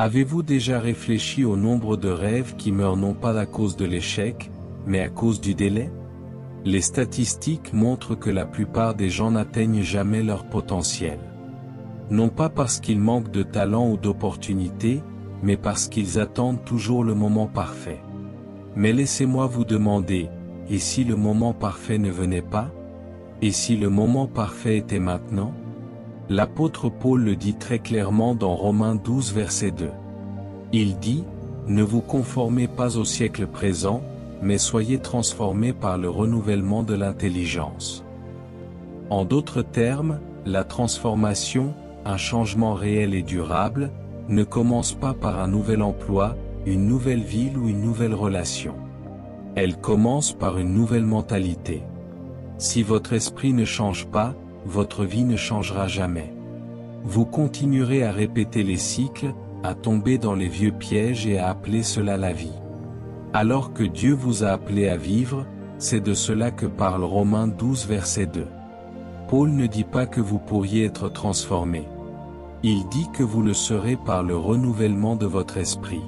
Avez-vous déjà réfléchi au nombre de rêves qui meurent non pas à cause de l'échec, mais à cause du délai? Les statistiques montrent que la plupart des gens n'atteignent jamais leur potentiel. Non pas parce qu'ils manquent de talent ou d'opportunités, mais parce qu'ils attendent toujours le moment parfait. Mais laissez-moi vous demander, et si le moment parfait ne venait pas? Et si le moment parfait était maintenant? L'apôtre Paul le dit très clairement dans Romains 12 verset 2. Il dit, « Ne vous conformez pas au siècle présent, mais soyez transformés par le renouvellement de l'intelligence. » En d'autres termes, la transformation, un changement réel et durable, ne commence pas par un nouvel emploi, une nouvelle ville ou une nouvelle relation. Elle commence par une nouvelle mentalité. Si votre esprit ne change pas, votre vie ne changera jamais. Vous continuerez à répéter les cycles, à tomber dans les vieux pièges et à appeler cela la vie. Alors que Dieu vous a appelé à vivre, c'est de cela que parle Romains 12 verset 2. Paul ne dit pas que vous pourriez être transformé. Il dit que vous le serez par le renouvellement de votre esprit.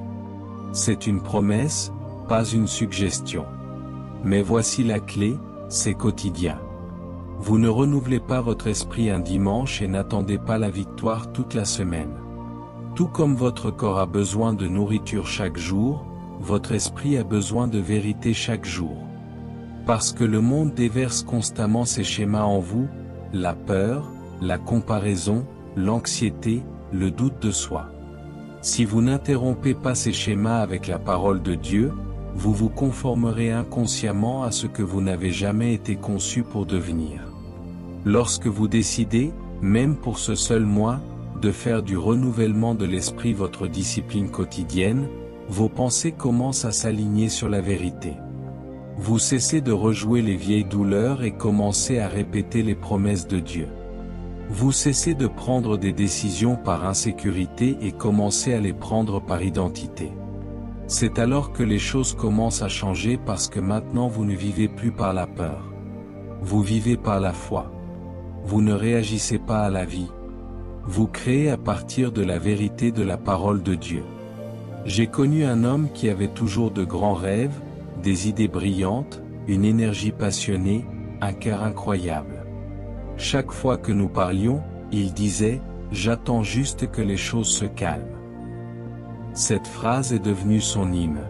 C'est une promesse, pas une suggestion. Mais voici la clé, c'est quotidien. Vous ne renouvelez pas votre esprit un dimanche et n'attendez pas la victoire toute la semaine. Tout comme votre corps a besoin de nourriture chaque jour, votre esprit a besoin de vérité chaque jour. Parce que le monde déverse constamment ses schémas en vous, la peur, la comparaison, l'anxiété, le doute de soi. Si vous n'interrompez pas ces schémas avec la parole de Dieu, vous vous conformerez inconsciemment à ce que vous n'avez jamais été conçu pour devenir. Lorsque vous décidez, même pour ce seul mois, de faire du renouvellement de l'esprit votre discipline quotidienne, vos pensées commencent à s'aligner sur la vérité. Vous cessez de rejouer les vieilles douleurs et commencez à répéter les promesses de Dieu. Vous cessez de prendre des décisions par insécurité et commencez à les prendre par identité. C'est alors que les choses commencent à changer parce que maintenant vous ne vivez plus par la peur. Vous vivez par la foi. Vous ne réagissez pas à la vie. Vous créez à partir de la vérité de la parole de Dieu. J'ai connu un homme qui avait toujours de grands rêves, des idées brillantes, une énergie passionnée, un cœur incroyable. Chaque fois que nous parlions, il disait « J'attends juste que les choses se calment ». Cette phrase est devenue son hymne.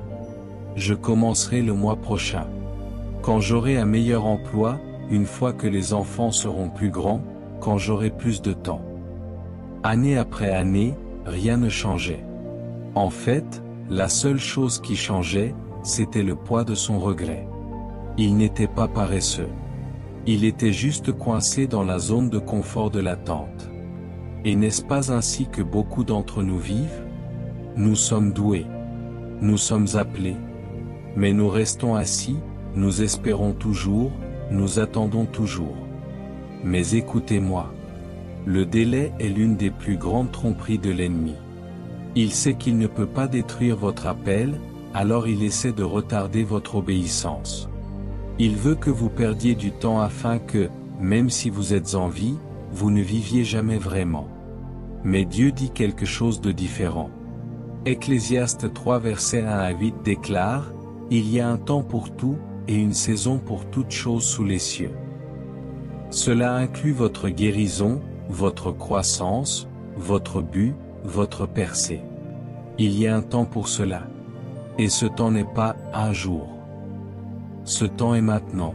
Je commencerai le mois prochain. Quand j'aurai un meilleur emploi, une fois que les enfants seront plus grands, quand j'aurai plus de temps. Année après année, rien ne changeait. En fait, la seule chose qui changeait, c'était le poids de son regret. Il n'était pas paresseux. Il était juste coincé dans la zone de confort de l'attente. Et n'est-ce pas ainsi que beaucoup d'entre nous vivent? Nous sommes doués. Nous sommes appelés. Mais nous restons assis, nous espérons toujours, nous attendons toujours. Mais écoutez-moi. Le délai est l'une des plus grandes tromperies de l'ennemi. Il sait qu'il ne peut pas détruire votre appel, alors il essaie de retarder votre obéissance. Il veut que vous perdiez du temps afin que, même si vous êtes en vie, vous ne viviez jamais vraiment. Mais Dieu dit quelque chose de différent. Ecclésiaste 3 versets 1 à 8 déclare, « Il y a un temps pour tout, et une saison pour toute chose sous les cieux. » Cela inclut votre guérison, votre croissance, votre but, votre percée. Il y a un temps pour cela. Et ce temps n'est pas un jour. Ce temps est maintenant.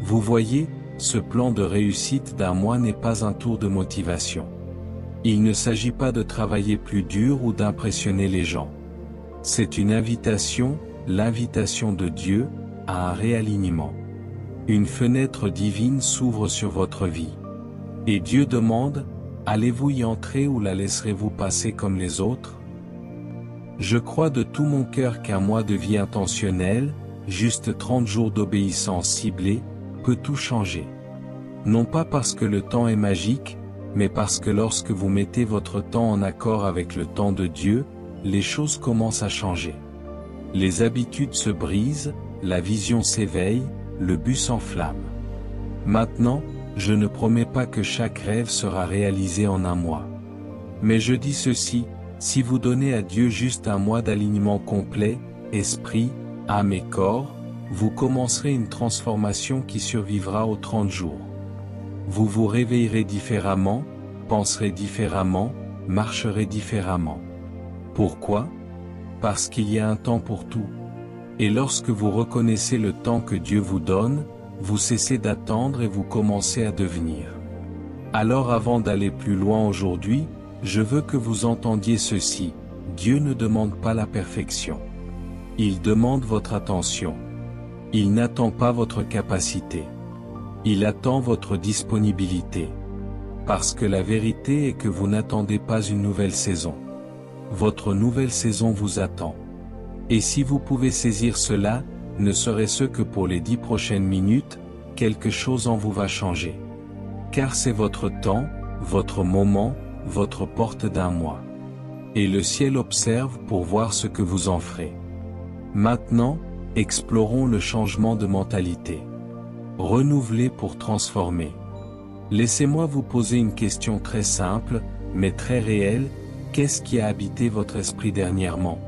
Vous voyez, ce plan de réussite d'un mois n'est pas un tour de motivation. Il ne s'agit pas de travailler plus dur ou d'impressionner les gens. C'est une invitation, l'invitation de Dieu, à un réalignement. Une fenêtre divine s'ouvre sur votre vie. Et Dieu demande, allez-vous y entrer ou la laisserez-vous passer comme les autres? Je crois de tout mon cœur qu'un mois de vie intentionnelle, juste 30 jours d'obéissance ciblée, peut tout changer. Non pas parce que le temps est magique, mais parce que lorsque vous mettez votre temps en accord avec le temps de Dieu, les choses commencent à changer. Les habitudes se brisent, la vision s'éveille, le but s'enflamme. Maintenant, je ne promets pas que chaque rêve sera réalisé en un mois. Mais je dis ceci, Si vous donnez à Dieu juste un mois d'alignement complet, esprit, âme et corps, vous commencerez une transformation qui survivra aux 30 jours. Vous vous réveillerez différemment, penserez différemment, marcherez différemment. Pourquoi? Parce qu'il y a un temps pour tout. Et lorsque vous reconnaissez le temps que Dieu vous donne, vous cessez d'attendre et vous commencez à devenir. Alors avant d'aller plus loin aujourd'hui, je veux que vous entendiez ceci: Dieu ne demande pas la perfection. Il demande votre attention. Il n'attend pas votre capacité. Il attend votre disponibilité. Parce que la vérité est que vous n'attendez pas une nouvelle saison. Votre nouvelle saison vous attend. Et si vous pouvez saisir cela, ne serait-ce que pour les 10 prochaines minutes, quelque chose en vous va changer. Car c'est votre temps, votre moment, votre porte d'un mois. Et le ciel observe pour voir ce que vous en ferez. Maintenant, explorons le changement de mentalité. Renouveler pour transformer. Laissez-moi vous poser une question très simple, mais très réelle: qu'est-ce qui a habité votre esprit dernièrement?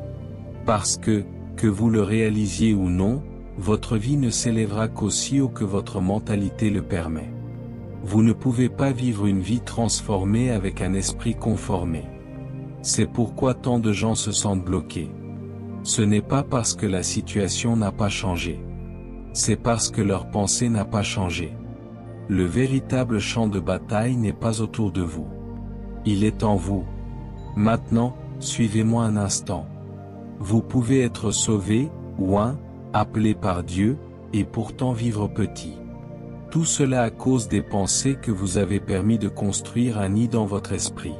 Parce que vous le réalisiez ou non, votre vie ne s'élèvera qu'aussi haut que votre mentalité le permet. Vous ne pouvez pas vivre une vie transformée avec un esprit conformé. C'est pourquoi tant de gens se sentent bloqués. Ce n'est pas parce que la situation n'a pas changé. C'est parce que leur pensée n'a pas changé. Le véritable champ de bataille n'est pas autour de vous. Il est en vous. Maintenant, suivez-moi un instant. Vous pouvez être sauvé, ou appelé par Dieu, et pourtant vivre petit. Tout cela à cause des pensées que vous avez permis de construire un nid dans votre esprit.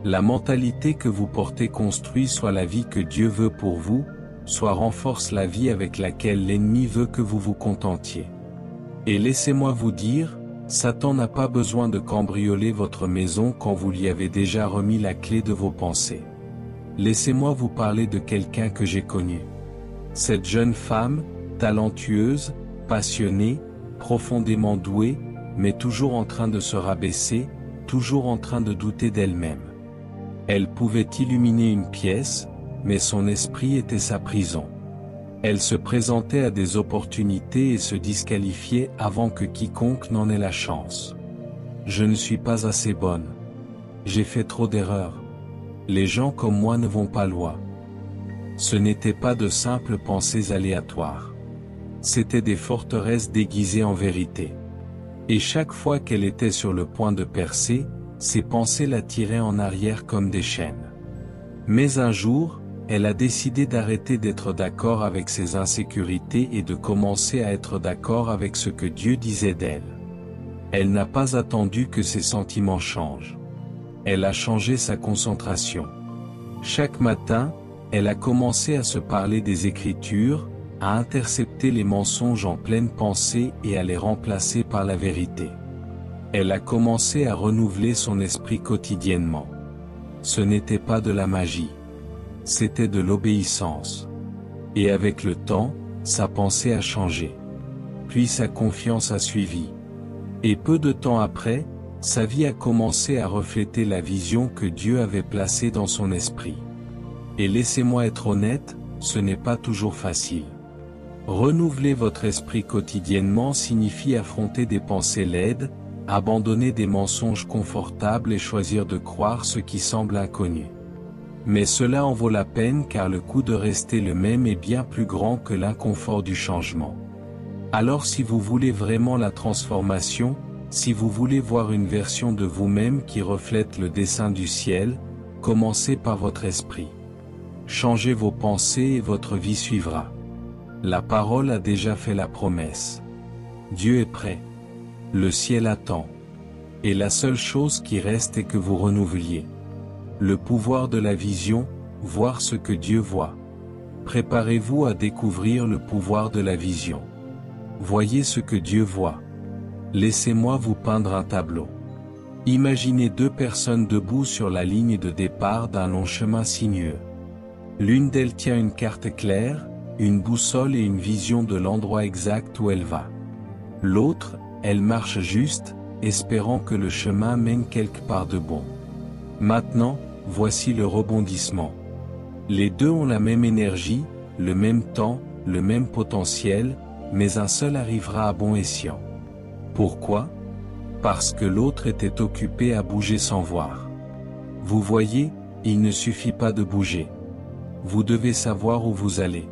La mentalité que vous portez construit soit la vie que Dieu veut pour vous, soit renforce la vie avec laquelle l'ennemi veut que vous vous contentiez. Et laissez-moi vous dire, Satan n'a pas besoin de cambrioler votre maison quand vous lui avez déjà remis la clé de vos pensées. Laissez-moi vous parler de quelqu'un que j'ai connu. Cette jeune femme, talentueuse, passionnée, profondément douée, mais toujours en train de se rabaisser, toujours en train de douter d'elle-même. Elle pouvait illuminer une pièce, mais son esprit était sa prison. Elle se présentait à des opportunités et se disqualifiait avant que quiconque n'en ait la chance. Je ne suis pas assez bonne. J'ai fait trop d'erreurs. Les gens comme moi ne vont pas loin. Ce n'étaient pas de simples pensées aléatoires. C'étaient des forteresses déguisées en vérité. Et chaque fois qu'elle était sur le point de percer, ses pensées la tiraient en arrière comme des chaînes. Mais un jour, elle a décidé d'arrêter d'être d'accord avec ses insécurités et de commencer à être d'accord avec ce que Dieu disait d'elle. Elle n'a pas attendu que ses sentiments changent. Elle a changé sa concentration. Chaque matin, elle a commencé à se parler des Écritures, à intercepter les mensonges en pleine pensée et à les remplacer par la vérité. Elle a commencé à renouveler son esprit quotidiennement. Ce n'était pas de la magie. C'était de l'obéissance. Et avec le temps, sa pensée a changé. Puis sa confiance a suivi. Et peu de temps après, sa vie a commencé à refléter la vision que Dieu avait placée dans son esprit. Et laissez-moi être honnête, ce n'est pas toujours facile. Renouveler votre esprit quotidiennement signifie affronter des pensées laides, abandonner des mensonges confortables et choisir de croire ce qui semble inconnu. Mais cela en vaut la peine car le coût de rester le même est bien plus grand que l'inconfort du changement. Alors si vous voulez vraiment la transformation, si vous voulez voir une version de vous-même qui reflète le dessein du ciel, commencez par votre esprit. Changez vos pensées et votre vie suivra. La parole a déjà fait la promesse. Dieu est prêt. Le ciel attend. Et la seule chose qui reste est que vous renouveliez. Le pouvoir de la vision, voir ce que Dieu voit. Préparez-vous à découvrir le pouvoir de la vision. Voyez ce que Dieu voit. Laissez-moi vous peindre un tableau. Imaginez deux personnes debout sur la ligne de départ d'un long chemin sinueux. L'une d'elles tient une carte claire, une boussole et une vision de l'endroit exact où elle va. L'autre, elle marche juste, espérant que le chemin mène quelque part de bon. Maintenant, voici le rebondissement. Les deux ont la même énergie, le même temps, le même potentiel, mais un seul arrivera à bon escient. Pourquoi? Parce que l'autre était occupé à bouger sans voir. Vous voyez, il ne suffit pas de bouger. Vous devez savoir où vous allez.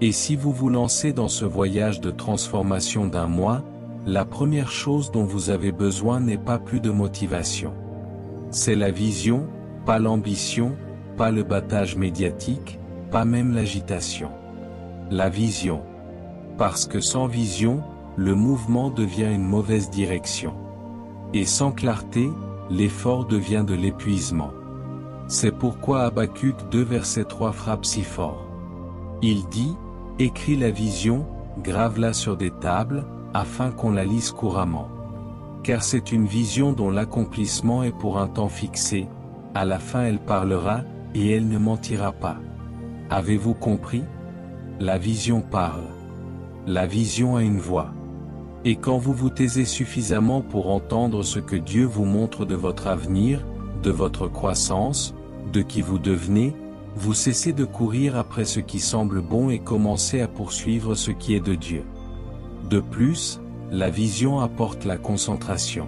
Et si vous vous lancez dans ce voyage de transformation d'un mois, la première chose dont vous avez besoin n'est pas plus de motivation. C'est la vision, pas l'ambition, pas le battage médiatique, pas même l'agitation. La vision. Parce que sans vision, le mouvement devient une mauvaise direction. Et sans clarté, l'effort devient de l'épuisement. C'est pourquoi Habacuc 2 verset 3 frappe si fort. Il dit, « Écris la vision, grave-la sur des tables, afin qu'on la lise couramment. Car c'est une vision dont l'accomplissement est pour un temps fixé, à la fin elle parlera, et elle ne mentira pas. » Avez-vous compris? La vision parle. La vision a une voix. Et quand vous vous taisez suffisamment pour entendre ce que Dieu vous montre de votre avenir, de votre croissance, de qui vous devenez, vous cessez de courir après ce qui semble bon et commencez à poursuivre ce qui est de Dieu. De plus, la vision apporte la concentration.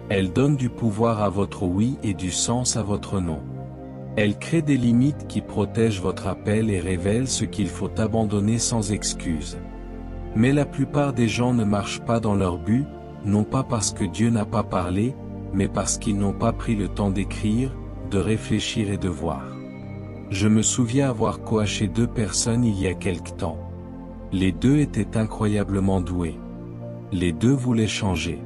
Elle donne du pouvoir à votre oui et du sens à votre non. Elle crée des limites qui protègent votre appel et révèle ce qu'il faut abandonner sans excuse. Mais la plupart des gens ne marchent pas dans leur but, non pas parce que Dieu n'a pas parlé, mais parce qu'ils n'ont pas pris le temps d'écrire, de réfléchir et de voir. Je me souviens avoir coaché 2 personnes il y a quelque temps. Les 2 étaient incroyablement doués. Les 2 voulaient changer.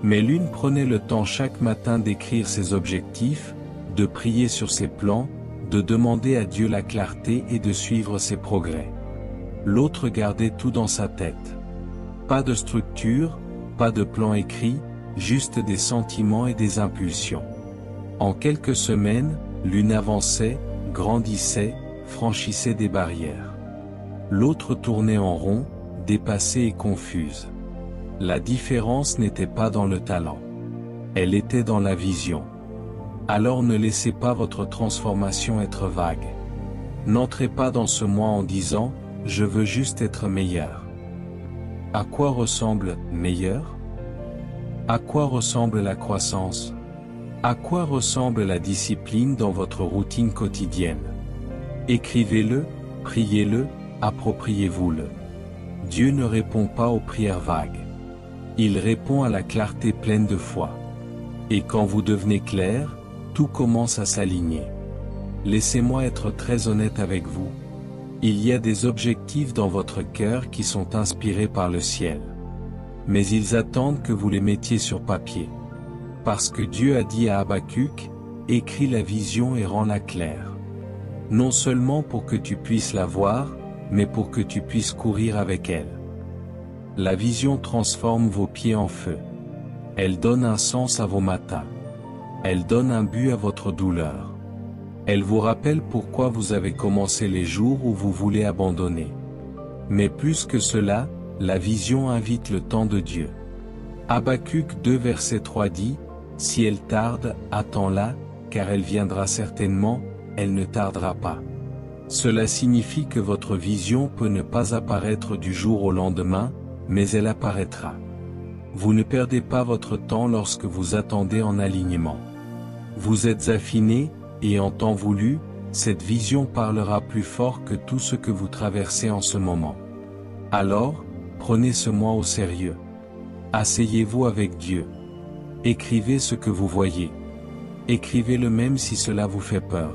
Mais l'une prenait le temps chaque matin d'écrire ses objectifs, de prier sur ses plans, de demander à Dieu la clarté et de suivre ses progrès. L'autre gardait tout dans sa tête. Pas de structure, pas de plan écrit, juste des sentiments et des impulsions. En quelques semaines, l'une avançait, grandissait, franchissait des barrières. L'autre tournait en rond, dépassée et confuse. La différence n'était pas dans le talent. Elle était dans la vision. Alors ne laissez pas votre transformation être vague. N'entrez pas dans ce mois en disant « Je veux juste être meilleur ». À quoi ressemble « meilleur » ? À quoi ressemble la croissance ? À quoi ressemble la discipline dans votre routine quotidienne? Écrivez-le, priez-le, appropriez-vous-le. Dieu ne répond pas aux prières vagues. Il répond à la clarté pleine de foi. Et quand vous devenez clair, tout commence à s'aligner. Laissez-moi être très honnête avec vous. Il y a des objectifs dans votre cœur qui sont inspirés par le ciel. Mais ils attendent que vous les mettiez sur papier. Parce que Dieu a dit à Habacuc, « Écris la vision et rends-la claire. » Non seulement pour que tu puisses la voir, mais pour que tu puisses courir avec elle. La vision transforme vos pieds en feu. Elle donne un sens à vos matins. Elle donne un but à votre douleur. Elle vous rappelle pourquoi vous avez commencé les jours où vous voulez abandonner. Mais plus que cela, la vision invite le temps de Dieu. Habacuc 2 verset 3 dit, « Si elle tarde, attends-la, car elle viendra certainement, elle ne tardera pas. » Cela signifie que votre vision peut ne pas apparaître du jour au lendemain, mais elle apparaîtra. Vous ne perdez pas votre temps lorsque vous attendez en alignement. Vous êtes affiné, et en temps voulu, cette vision parlera plus fort que tout ce que vous traversez en ce moment. Alors, prenez ce mois au sérieux. Asseyez-vous avec Dieu. Écrivez ce que vous voyez. Écrivez-le même si cela vous fait peur.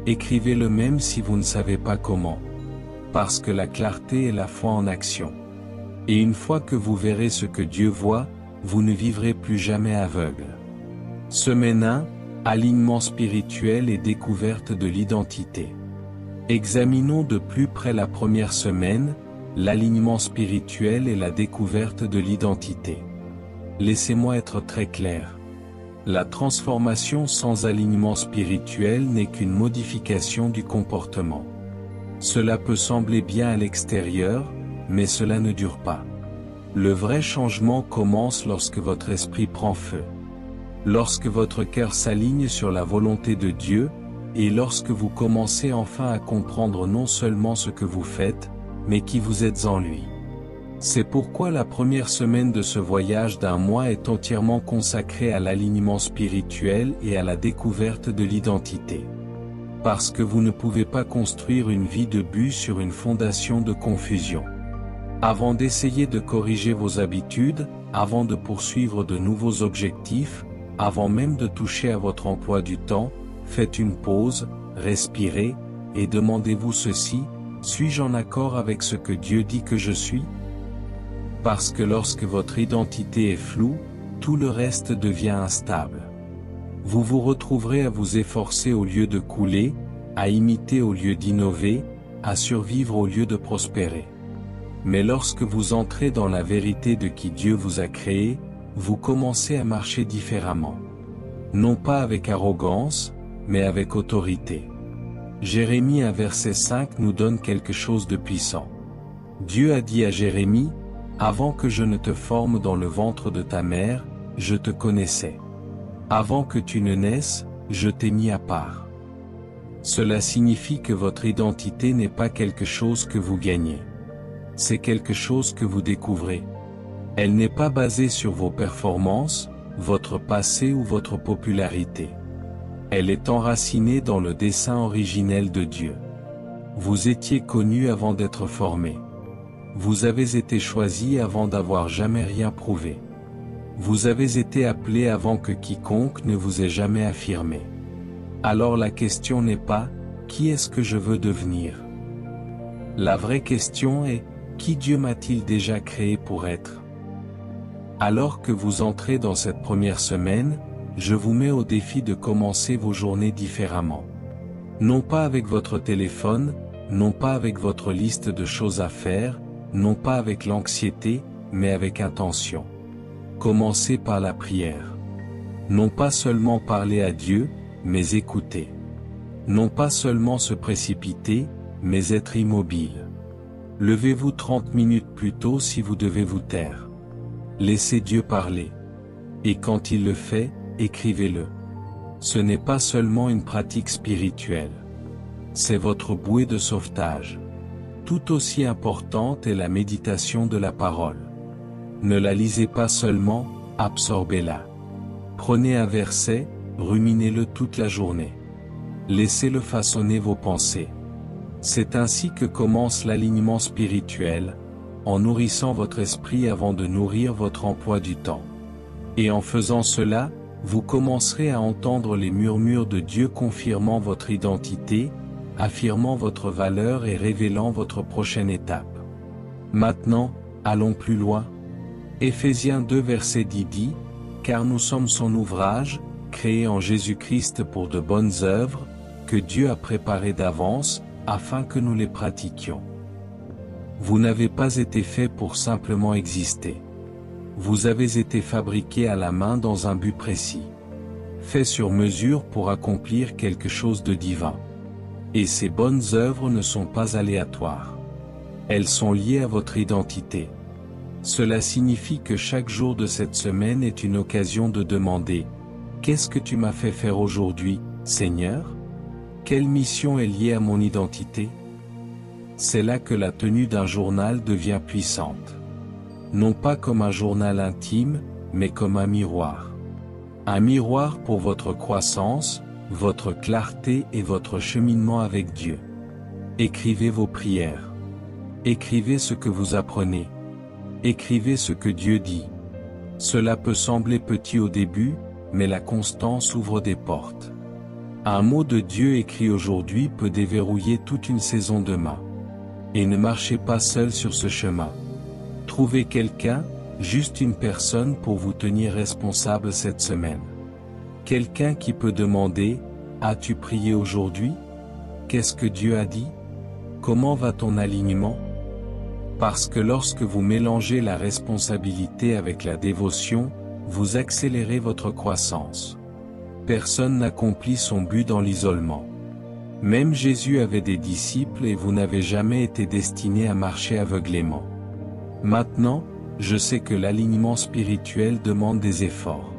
Écrivez-le même si vous ne savez pas comment. Parce que la clarté est la foi en action. Et une fois que vous verrez ce que Dieu voit, vous ne vivrez plus jamais aveugle. Semaine 1, alignement spirituel et découverte de l'identité. Examinons de plus près la première semaine, l'alignement spirituel et la découverte de l'identité. Laissez-moi être très clair. La transformation sans alignement spirituel n'est qu'une modification du comportement. Cela peut sembler bien à l'extérieur, mais cela ne dure pas. Le vrai changement commence lorsque votre esprit prend feu. Lorsque votre cœur s'aligne sur la volonté de Dieu, et lorsque vous commencez enfin à comprendre non seulement ce que vous faites, mais qui vous êtes en lui. C'est pourquoi la première semaine de ce voyage d'un mois est entièrement consacrée à l'alignement spirituel et à la découverte de l'identité. Parce que vous ne pouvez pas construire une vie de but sur une fondation de confusion. Avant d'essayer de corriger vos habitudes, avant de poursuivre de nouveaux objectifs, avant même de toucher à votre emploi du temps, faites une pause, respirez, et demandez-vous ceci: suis-je en accord avec ce que Dieu dit que je suis? Parce que lorsque votre identité est floue, tout le reste devient instable. Vous vous retrouverez à vous efforcer au lieu de couler, à imiter au lieu d'innover, à survivre au lieu de prospérer. Mais lorsque vous entrez dans la vérité de qui Dieu vous a créé, vous commencez à marcher différemment. Non pas avec arrogance, mais avec autorité. Jérémie 1 verset 5 nous donne quelque chose de puissant. Dieu a dit à Jérémie: « Avant que je ne te forme dans le ventre de ta mère, je te connaissais. Avant que tu ne naisses, je t'ai mis à part. » Cela signifie que votre identité n'est pas quelque chose que vous gagnez. C'est quelque chose que vous découvrez. Elle n'est pas basée sur vos performances, votre passé ou votre popularité. Elle est enracinée dans le dessein originel de Dieu. Vous étiez connu avant d'être formé. Vous avez été choisi avant d'avoir jamais rien prouvé. Vous avez été appelé avant que quiconque ne vous ait jamais affirmé. Alors la question n'est pas « Qui est-ce que je veux devenir ?» La vraie question est « Qui Dieu m'a-t-il déjà créé pour être ?» Alors que vous entrez dans cette première semaine, je vous mets au défi de commencer vos journées différemment. Non pas avec votre téléphone, non pas avec votre liste de choses à faire, non pas avec l'anxiété, mais avec intention. Commencez par la prière. Non pas seulement parler à Dieu, mais écouter. Non pas seulement se précipiter, mais être immobile. Levez-vous 30 minutes plus tôt si vous devez vous taire. Laissez Dieu parler. Et quand il le fait, écrivez-le. Ce n'est pas seulement une pratique spirituelle. C'est votre bouée de sauvetage. Tout aussi importante est la méditation de la parole. Ne la lisez pas seulement, absorbez-la. Prenez un verset, ruminez-le toute la journée. Laissez-le façonner vos pensées. C'est ainsi que commence l'alignement spirituel, en nourrissant votre esprit avant de nourrir votre emploi du temps. Et en faisant cela, vous commencerez à entendre les murmures de Dieu confirmant votre identité, affirmant votre valeur et révélant votre prochaine étape. Maintenant, allons plus loin. Éphésiens 2 verset 10 dit: « Car nous sommes son ouvrage, créé en Jésus-Christ pour de bonnes œuvres, que Dieu a préparées d'avance, afin que nous les pratiquions. » Vous n'avez pas été fait pour simplement exister. Vous avez été fabriqué à la main dans un but précis. Fait sur mesure pour accomplir quelque chose de divin. Et ces bonnes œuvres ne sont pas aléatoires. Elles sont liées à votre identité. Cela signifie que chaque jour de cette semaine est une occasion de demander: qu'est-ce que tu m'as fait faire aujourd'hui, Seigneur? Quelle mission est liée à mon identité? C'est là que la tenue d'un journal devient puissante. Non pas comme un journal intime, mais comme un miroir. Un miroir pour votre croissance, votre clarté et votre cheminement avec Dieu. Écrivez vos prières. Écrivez ce que vous apprenez. Écrivez ce que Dieu dit. Cela peut sembler petit au début, mais la constance ouvre des portes. Un mot de Dieu écrit aujourd'hui peut déverrouiller toute une saison demain. Et ne marchez pas seul sur ce chemin. Trouvez quelqu'un, juste une personne pour vous tenir responsable cette semaine. Quelqu'un qui peut demander: as-tu prié aujourd'hui? Qu'est-ce que Dieu a dit? Comment va ton alignement? Parce que lorsque vous mélangez la responsabilité avec la dévotion, vous accélérez votre croissance. Personne n'accomplit son but dans l'isolement. Même Jésus avait des disciples et vous n'avez jamais été destiné à marcher aveuglément. Maintenant, je sais que l'alignement spirituel demande des efforts.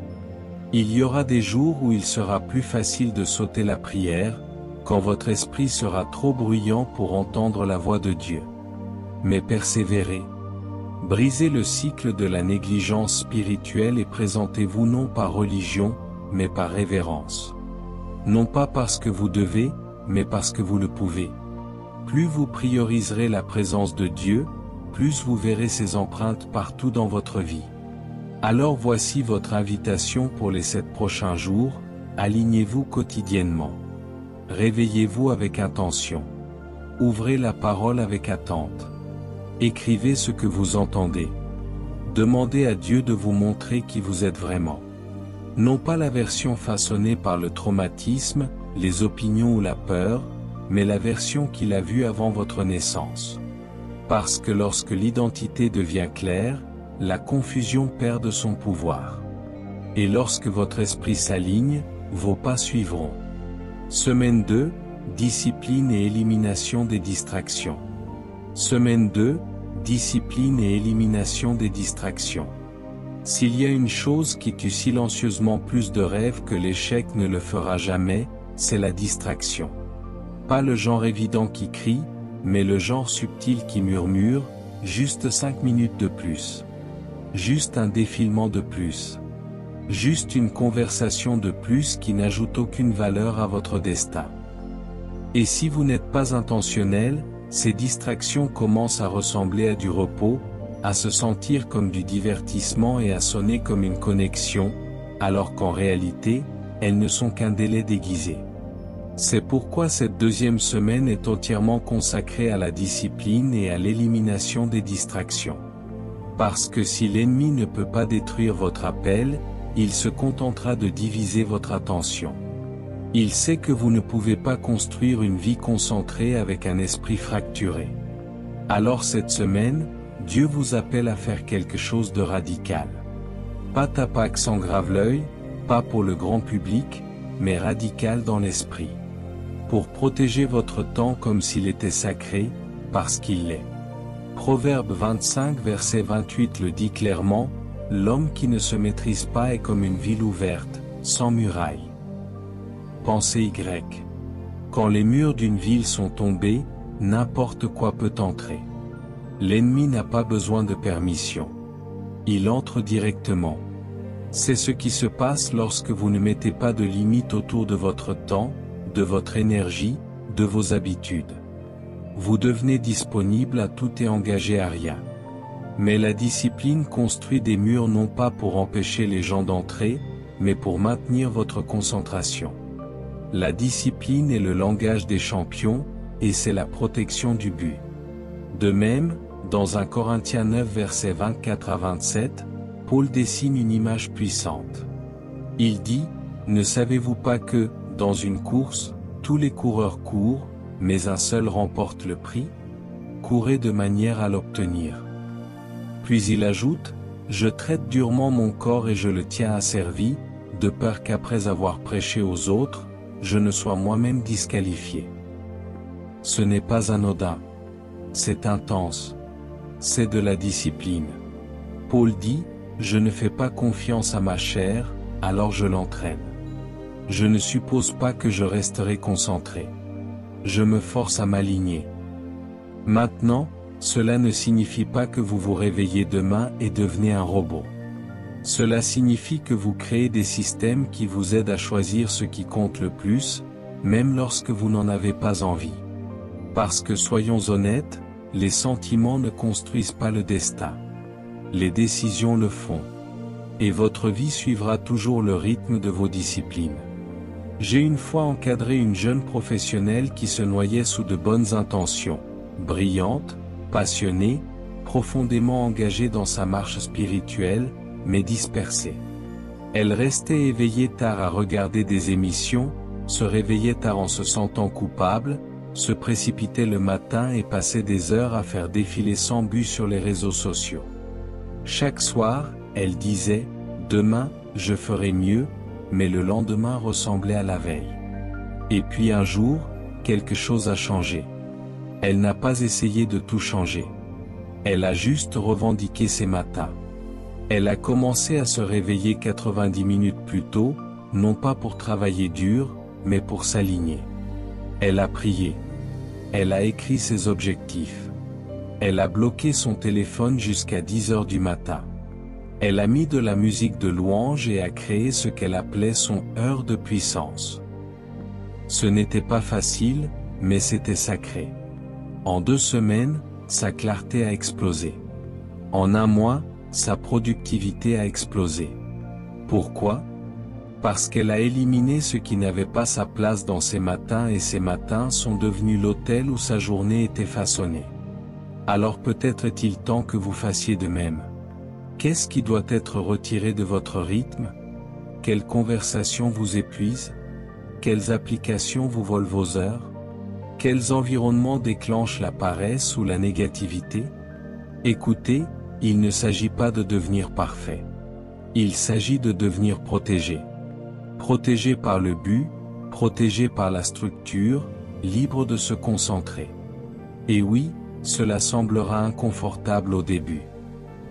Il y aura des jours où il sera plus facile de sauter la prière, quand votre esprit sera trop bruyant pour entendre la voix de Dieu. Mais persévérez. Brisez le cycle de la négligence spirituelle et présentez-vous non par religion, mais par révérence. Non pas parce que vous devez, mais parce que vous le pouvez. Plus vous prioriserez la présence de Dieu, plus vous verrez ses empreintes partout dans votre vie. Alors voici votre invitation pour les 7 prochains jours, alignez-vous quotidiennement. Réveillez-vous avec intention. Ouvrez la parole avec attente. Écrivez ce que vous entendez. Demandez à Dieu de vous montrer qui vous êtes vraiment. Non pas la version façonnée par le traumatisme, les opinions ou la peur, mais la version qu'il a vue avant votre naissance. Parce que lorsque l'identité devient claire, la confusion perd de son pouvoir. Et lorsque votre esprit s'aligne, vos pas suivront. Semaine 2, discipline et élimination des distractions. Semaine 2, discipline et élimination des distractions. S'il y a une chose qui tue silencieusement plus de rêves que l'échec ne le fera jamais, c'est la distraction. Pas le genre évident qui crie, mais le genre subtil qui murmure, juste 5 minutes de plus. Juste un défilement de plus. Juste une conversation de plus qui n'ajoute aucune valeur à votre destin. Et si vous n'êtes pas intentionnel, ces distractions commencent à ressembler à du repos, à se sentir comme du divertissement et à sonner comme une connexion, alors qu'en réalité, elles ne sont qu'un délai déguisé. C'est pourquoi cette deuxième semaine est entièrement consacrée à la discipline et à l'élimination des distractions. Parce que si l'ennemi ne peut pas détruire votre appel, il se contentera de diviser votre attention. Il sait que vous ne pouvez pas construire une vie concentrée avec un esprit fracturé. Alors cette semaine, Dieu vous appelle à faire quelque chose de radical. Pas tapac sans grave l'œil, pas pour le grand public, mais radical dans l'esprit. Pour protéger votre temps comme s'il était sacré, parce qu'il l'est. Proverbe 25 verset 28 le dit clairement, « L'homme qui ne se maîtrise pas est comme une ville ouverte, sans muraille. » Pensée Y. Quand les murs d'une ville sont tombés, n'importe quoi peut entrer. L'ennemi n'a pas besoin de permission. Il entre directement. C'est ce qui se passe lorsque vous ne mettez pas de limite autour de votre temps, de votre énergie, de vos habitudes. Vous devenez disponible à tout et engagé à rien. Mais la discipline construit des murs non pas pour empêcher les gens d'entrer, mais pour maintenir votre concentration. La discipline est le langage des champions, et c'est la protection du but. De même, dans 1 Corinthiens 9 versets 24 à 27, Paul dessine une image puissante. Il dit, « Ne savez-vous pas que, dans une course, tous les coureurs courent, mais un seul remporte le prix? Courez de manière à l'obtenir. » Puis il ajoute, « Je traite durement mon corps et je le tiens asservi, de peur qu'après avoir prêché aux autres, je ne sois moi-même disqualifié. » Ce n'est pas anodin. C'est intense. C'est de la discipline. Paul dit, « Je ne fais pas confiance à ma chair, alors je l'entraîne. Je ne suppose pas que je resterai concentré. Je me force à m'aligner. » Maintenant, cela ne signifie pas que vous vous réveillez demain et devenez un robot. Cela signifie que vous créez des systèmes qui vous aident à choisir ce qui compte le plus, même lorsque vous n'en avez pas envie. Parce que soyons honnêtes, les sentiments ne construisent pas le destin. Les décisions le font. Et votre vie suivra toujours le rythme de vos disciplines. J'ai une fois encadré une jeune professionnelle qui se noyait sous de bonnes intentions, brillante, passionnée, profondément engagée dans sa marche spirituelle, mais dispersée. Elle restait éveillée tard à regarder des émissions, se réveillait tard en se sentant coupable, se précipitait le matin et passait des heures à faire défiler sans but sur les réseaux sociaux. Chaque soir, elle disait, « Demain, je ferai mieux », mais le lendemain ressemblait à la veille. Et puis un jour, quelque chose a changé. Elle n'a pas essayé de tout changer. Elle a juste revendiqué ses matins. Elle a commencé à se réveiller 90 minutes plus tôt, non pas pour travailler dur, mais pour s'aligner. Elle a prié. Elle a écrit ses objectifs. Elle a bloqué son téléphone jusqu'à 10 heures du matin. Elle a mis de la musique de louange et a créé ce qu'elle appelait son heure de puissance. Ce n'était pas facile, mais c'était sacré. En 2 semaines, sa clarté a explosé. En 1 mois, sa productivité a explosé. Pourquoi? Parce qu'elle a éliminé ce qui n'avait pas sa place dans ses matins et ses matins sont devenus l'autel où sa journée était façonnée. Alors peut-être est-il temps que vous fassiez de même. Qu'est-ce qui doit être retiré de votre rythme? Quelles conversations vous épuisent? Quelles applications vous volent vos heures? Quels environnements déclenchent la paresse ou la négativité? Écoutez, il ne s'agit pas de devenir parfait. Il s'agit de devenir protégé. Protégé par le but, protégé par la structure, libre de se concentrer. Et oui, cela semblera inconfortable au début.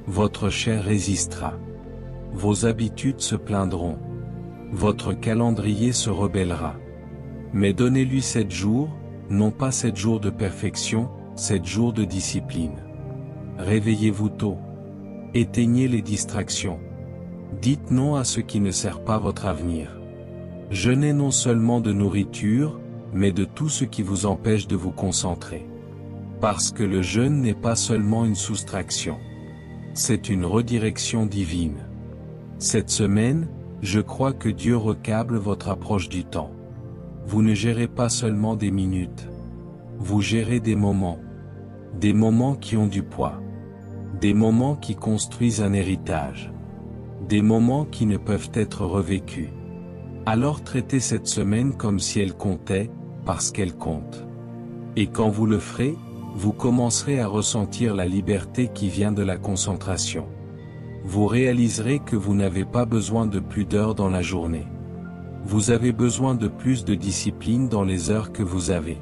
Votre chair résistera. Vos habitudes se plaindront. Votre calendrier se rebellera. Mais donnez-lui 7 jours, non pas 7 jours de perfection, 7 jours de discipline. Réveillez-vous tôt. Éteignez les distractions. Dites non à ce qui ne sert pas votre avenir. Jeûnez non seulement de nourriture, mais de tout ce qui vous empêche de vous concentrer. Parce que le jeûne n'est pas seulement une soustraction. C'est une redirection divine. Cette semaine, je crois que Dieu recable votre approche du temps. Vous ne gérez pas seulement des minutes. Vous gérez des moments. Des moments qui ont du poids. Des moments qui construisent un héritage. Des moments qui ne peuvent être revécus. Alors traitez cette semaine comme si elle comptait, parce qu'elle compte. Et quand vous le ferez, vous commencerez à ressentir la liberté qui vient de la concentration. Vous réaliserez que vous n'avez pas besoin de plus d'heures dans la journée. Vous avez besoin de plus de discipline dans les heures que vous avez.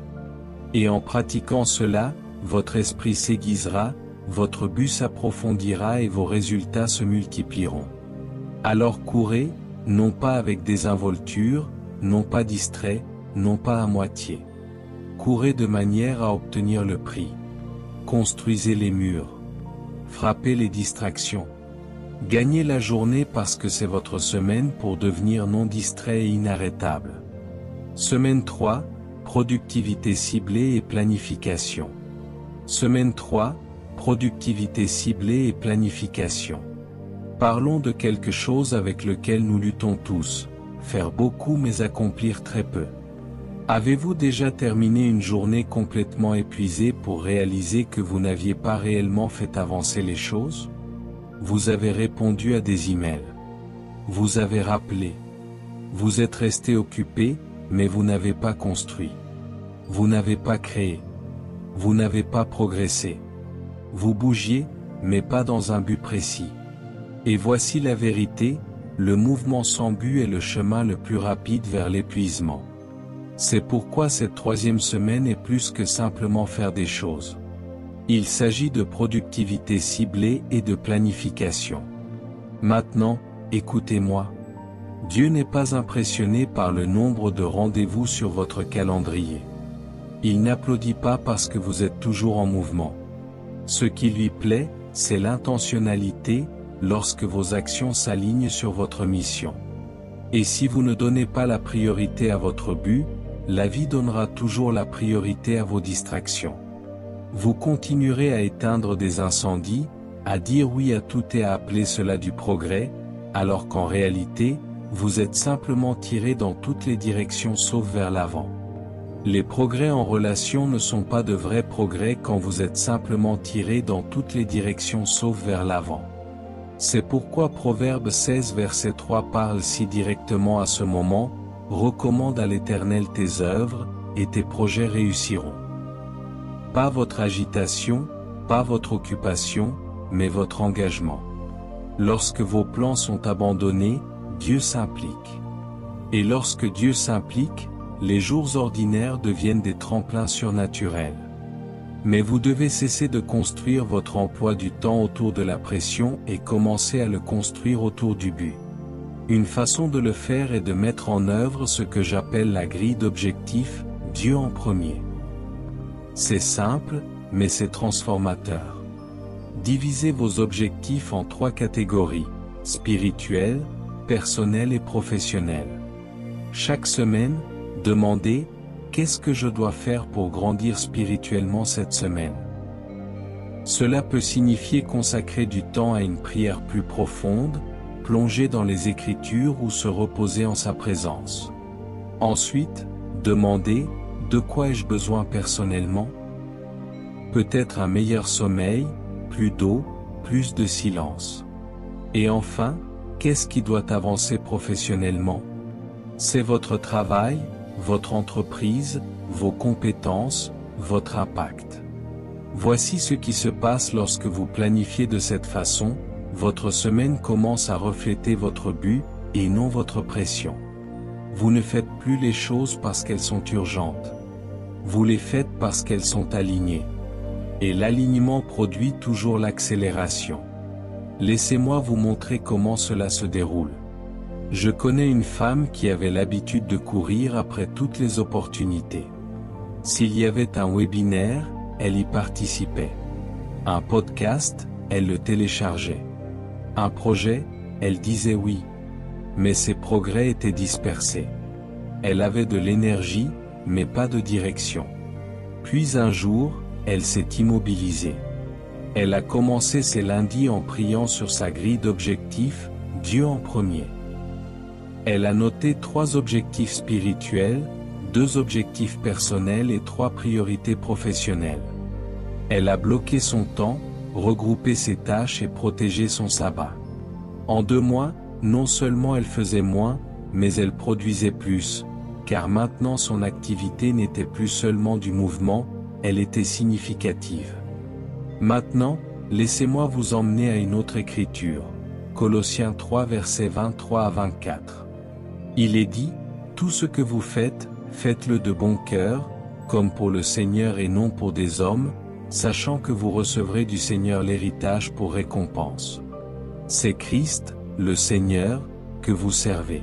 Et en pratiquant cela, votre esprit s'aiguisera, votre but s'approfondira et vos résultats se multiplieront. Alors courez, non pas avec désinvolture, non pas distrait, non pas à moitié. Courez de manière à obtenir le prix. Construisez les murs. Frappez les distractions. Gagnez la journée parce que c'est votre semaine pour devenir non distrait et inarrêtable. Semaine 3, productivité ciblée et planification. Semaine 3, productivité ciblée et planification. Parlons de quelque chose avec lequel nous luttons tous, faire beaucoup mais accomplir très peu. Avez-vous déjà terminé une journée complètement épuisée pour réaliser que vous n'aviez pas réellement fait avancer les choses? Vous avez répondu à des emails. Vous avez rappelé. Vous êtes resté occupé, mais vous n'avez pas construit. Vous n'avez pas créé. Vous n'avez pas progressé. Vous bougiez, mais pas dans un but précis. Et voici la vérité, le mouvement sans but est le chemin le plus rapide vers l'épuisement. C'est pourquoi cette 3e semaine est plus que simplement faire des choses. Il s'agit de productivité ciblée et de planification. Maintenant, écoutez-moi. Dieu n'est pas impressionné par le nombre de rendez-vous sur votre calendrier. Il n'applaudit pas parce que vous êtes toujours en mouvement. Ce qui lui plaît, c'est l'intentionnalité, lorsque vos actions s'alignent sur votre mission. Et si vous ne donnez pas la priorité à votre but, la vie donnera toujours la priorité à vos distractions. Vous continuerez à éteindre des incendies, à dire oui à tout et à appeler cela du progrès, alors qu'en réalité, vous êtes simplement tiré dans toutes les directions sauf vers l'avant. Les progrès en relation ne sont pas de vrais progrès quand vous êtes simplement tiré dans toutes les directions sauf vers l'avant. C'est pourquoi Proverbe 16 verset 3 parle si directement à ce moment, recommande à l'Éternel tes œuvres, et tes projets réussiront. Pas votre agitation, pas votre occupation, mais votre engagement. Lorsque vos plans sont abandonnés, Dieu s'implique. Et lorsque Dieu s'implique, les jours ordinaires deviennent des tremplins surnaturels. Mais vous devez cesser de construire votre emploi du temps autour de la pression et commencer à le construire autour du but. Une façon de le faire est de mettre en œuvre ce que j'appelle la grille d'objectifs, Dieu en premier. C'est simple, mais c'est transformateur. Divisez vos objectifs en 3 catégories, spirituels, personnels et professionnels. Chaque semaine, demandez, qu'est-ce que je dois faire pour grandir spirituellement cette semaine? Cela peut signifier consacrer du temps à une prière plus profonde, plonger dans les Écritures ou se reposer en sa présence. Ensuite, demandez, de quoi ai-je besoin personnellement? Peut-être un meilleur sommeil, plus d'eau, plus de silence. Et enfin, qu'est-ce qui doit avancer professionnellement? C'est votre travail, votre entreprise, vos compétences, votre impact. Voici ce qui se passe lorsque vous planifiez de cette façon, votre semaine commence à refléter votre but, et non votre pression. Vous ne faites plus les choses parce qu'elles sont urgentes. Vous les faites parce qu'elles sont alignées. Et l'alignement produit toujours l'accélération. Laissez-moi vous montrer comment cela se déroule. Je connais une femme qui avait l'habitude de courir après toutes les opportunités. S'il y avait un webinaire, elle y participait. Un podcast, elle le téléchargeait. Un projet, elle disait oui. Mais ses progrès étaient dispersés. Elle avait de l'énergie, mais pas de direction. Puis un jour, elle s'est immobilisée. Elle a commencé ses lundis en priant sur sa grille d'objectifs, Dieu en premier. Elle a noté 3 objectifs spirituels, 2 objectifs personnels et 3 priorités professionnelles. Elle a bloqué son temps, regroupé ses tâches et protégé son sabbat. En 2 mois, non seulement elle faisait moins, mais elle produisait plus, car maintenant son activité n'était plus seulement du mouvement, elle était significative. Maintenant, laissez-moi vous emmener à une autre écriture. Colossiens 3 versets 23 à 24. Il est dit, tout ce que vous faites, faites-le de bon cœur, comme pour le Seigneur et non pour des hommes, sachant que vous recevrez du Seigneur l'héritage pour récompense. C'est Christ, le Seigneur, que vous servez.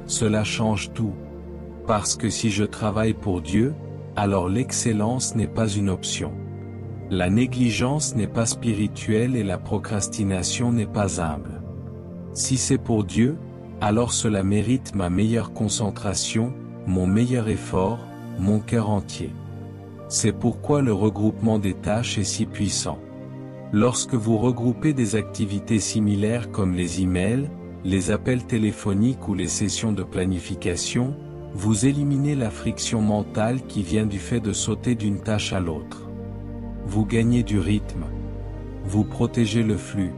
Cela change tout. Parce que si je travaille pour Dieu, alors l'excellence n'est pas une option. La négligence n'est pas spirituelle et la procrastination n'est pas humble. Si c'est pour Dieu, alors cela mérite ma meilleure concentration, mon meilleur effort, mon cœur entier. C'est pourquoi le regroupement des tâches est si puissant. Lorsque vous regroupez des activités similaires comme les emails, les appels téléphoniques ou les sessions de planification, vous éliminez la friction mentale qui vient du fait de sauter d'une tâche à l'autre. Vous gagnez du rythme. Vous protégez le flux.